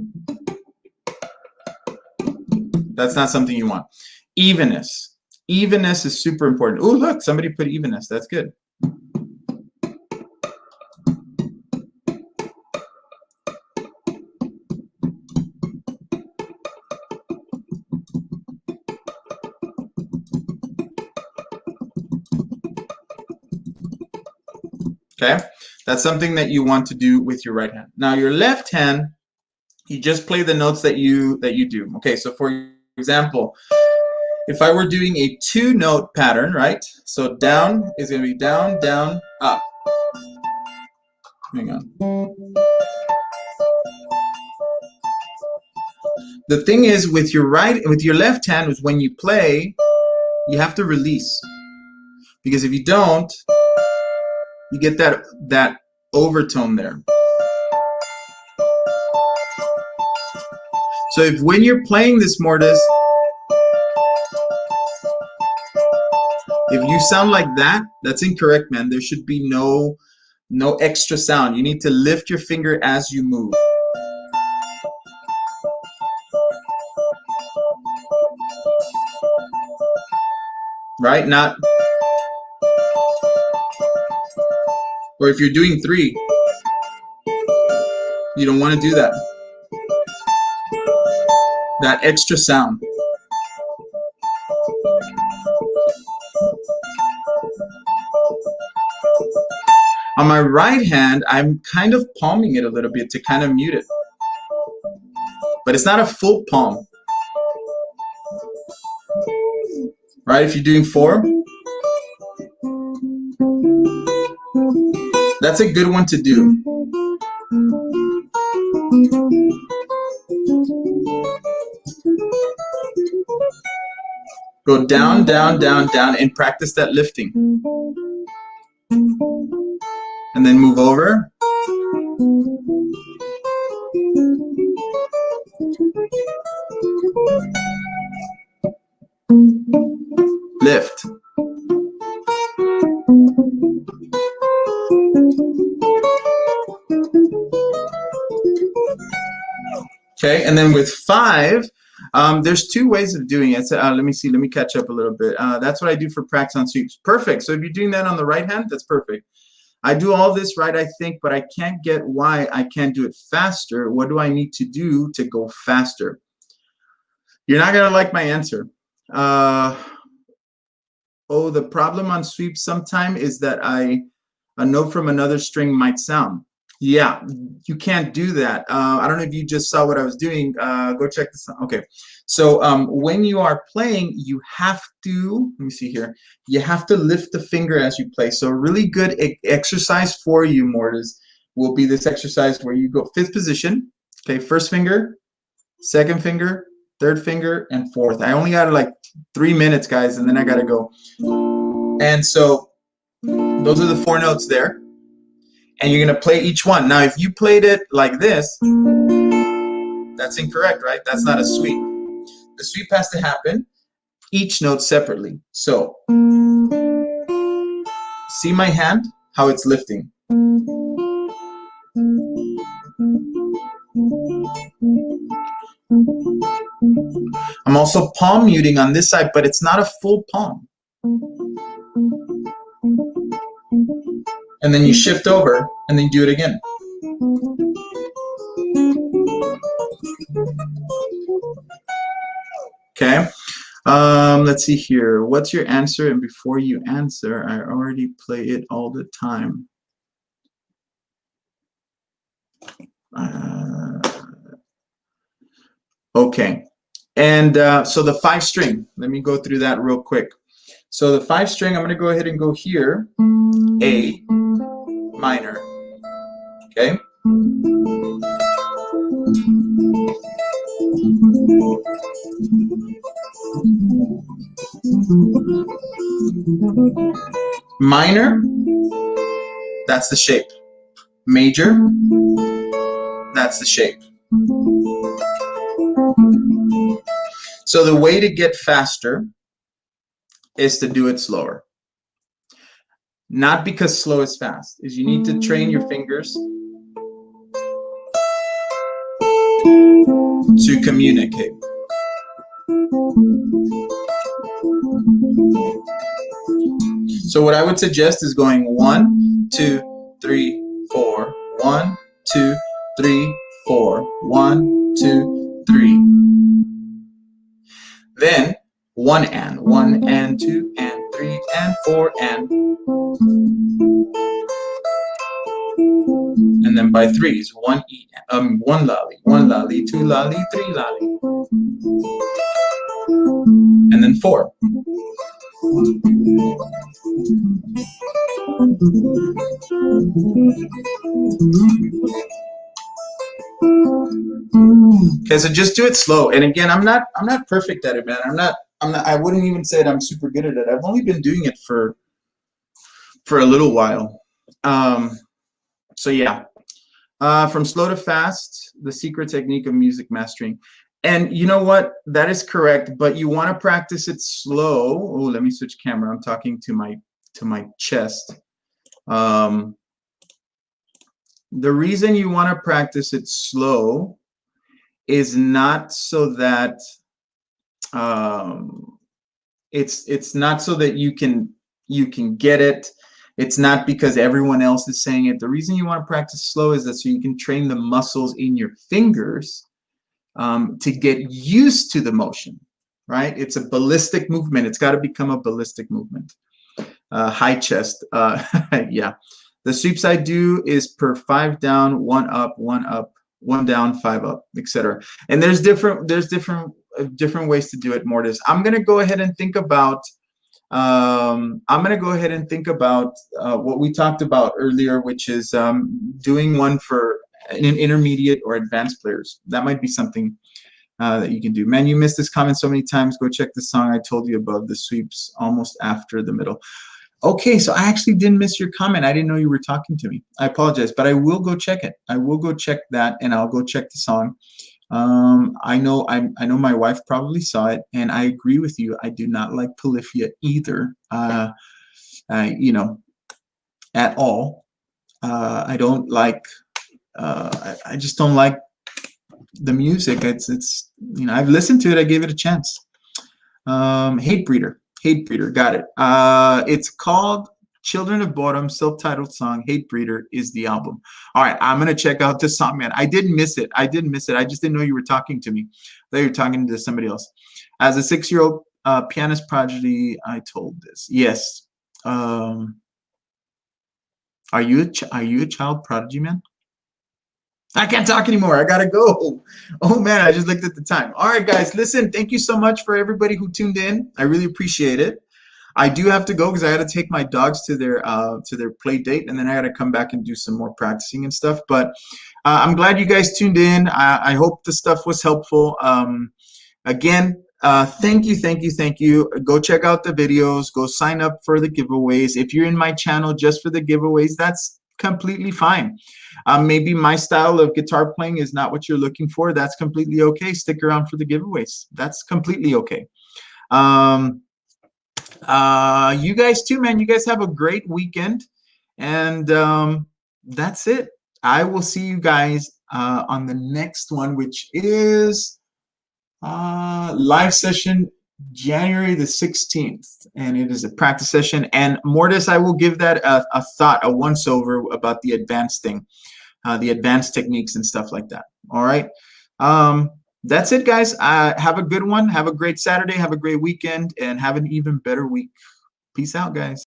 that's not something you want. Evenness. Evenness is super important. Oh, look, somebody put evenness. That's good. Okay? That's something that you want to do with your right hand. Now, your left hand, you just play the notes that you do. Okay, so for example, if I were doing a 2-note pattern, right? So down is going to be down, down, up. Hang on. The thing is with your left hand is when you play, you have to release. Because if you don't, you get that overtone there. So if when you're playing this, Mortis, if you sound like that, that's incorrect, man. There should be no extra sound. You need to lift your finger as you move. Right? Not, or if you're doing 3, you don't want to do that. That extra sound. On my right hand, I'm kind of palming it a little bit to kind of mute it. But it's not a full palm. Right? If you're doing 4, that's a good one to do. Go down, down, down, down, and practice that lifting. And then move over. Lift. Okay, and then with 5, there's 2 ways of doing it. So, let me see. Let me catch up a little bit. That's what I do for practice on sweeps. Perfect. So if you're doing that on the right hand, that's perfect. I do all this right, I think, but I can't get why I can't do it faster. What do I need to do to go faster? You're not going to like my answer. Oh, the problem on sweeps sometime is that a note from another string might sound. Yeah, you can't do that. I don't know if you just saw what I was doing. Go check this out. Okay. So when you are playing, you have to, let me see here, you have to lift the finger as you play. So a really good exercise for you, Mortis, will be this exercise where you go fifth position. Okay, first finger, second finger, third finger, and fourth. I only got like 3 minutes, guys, and then I got to go. And so those are the four notes there. And you're going to play each one. Now, if you played it like this, that's incorrect, right? That's not a sweep. The sweep has to happen each note separately. So, see my hand, how it's lifting. I'm also palm muting on this side, but it's not a full palm. And then you shift over, and then do it again. Okay. Let's see here. What's your answer? And before you answer, I already play it all the time. Okay. And so the 5 string, let me go through that real quick. So the 5 string, I'm going to go ahead and go here. A minor. Okay. Minor, that's the shape. Major, that's the shape. So the way to get faster is to do it slower. Not because slow is fast, is you need to train your fingers to communicate. So what I would suggest is going 1, 2, 3, 4, 1, 2, 3, 4, 1, 2, 3. Then 1 and 2 and 3 and 4 and then by threes, 1 lolly, 2 lolly, 3 lolly, and then 4. Okay, so just do it slow. And again, I'm not perfect at it, man. I wouldn't even say that I'm super good at it. I've only been doing it for a little while. So yeah. From slow to fast, the secret technique of music mastering. And you know what? That is correct, but you want to practice it slow. Oh, let me switch camera. I'm talking to my chest. The reason you want to practice it slow is not so that it's not so that you can get it. It's not because everyone else is saying it. The reason you want to practice slow is that so you can train the muscles in your fingers to get used to the motion, right? It's a ballistic movement. It's got to become a ballistic movement. High chest. Yeah. The sweeps I do is per 5 down, 1 up, 1 down, 5 up, etc. And there's different ways to do it, Mortis. I'm going to go ahead and think about what we talked about earlier, which is doing one for an intermediate or advanced players. That might be something that you can do. Man, you missed this comment so many times. Go check the song I told you above, the sweeps almost after the middle. Okay, so I actually didn't miss your comment. I didn't know you were talking to me. I apologize, but I will go check it. I will go check that, and I'll go check the song. I know my wife probably saw it, and I agree with you. I do not like Polyphia either. You know, at all. I don't like. I just don't like the music. It's you know, I've listened to it. I gave it a chance. Hate Breeder, got it. It's called Children of Bodom, self-titled song. Hate Breeder is the album. All right, I'm gonna check out this song, man. I didn't miss it. I just didn't know you were talking to me. I thought you were talking to somebody else. As a 6-year-old pianist prodigy, I told this. Yes. Are you a child prodigy, man? I can't talk anymore. I gotta go. Oh man, I just looked at the time. All right, guys, listen, thank you so much for everybody who tuned in. I really appreciate it. I do have to go because I got to take my dogs to their play date, and then I got to come back and do some more practicing and stuff. But I'm glad you guys tuned in. I hope the stuff was helpful. Again, thank you, thank you, thank you. Go check out the videos. Go sign up for the giveaways. If you're in my channel just for the giveaways, that's completely fine. Maybe my style of guitar playing is not what you're looking for. That's completely okay. Stick around for the giveaways. That's completely okay. You guys too, man. You guys have a great weekend. And that's it. I will see you guys on the next one, which is live session January the 16th. And it is a practice session. And Mortis, I will give that a thought, a once over about the advanced thing, the advanced techniques and stuff like that. All right. That's it, guys. Have a good one. Have a great Saturday. Have a great weekend. And have an even better week. Peace out, guys.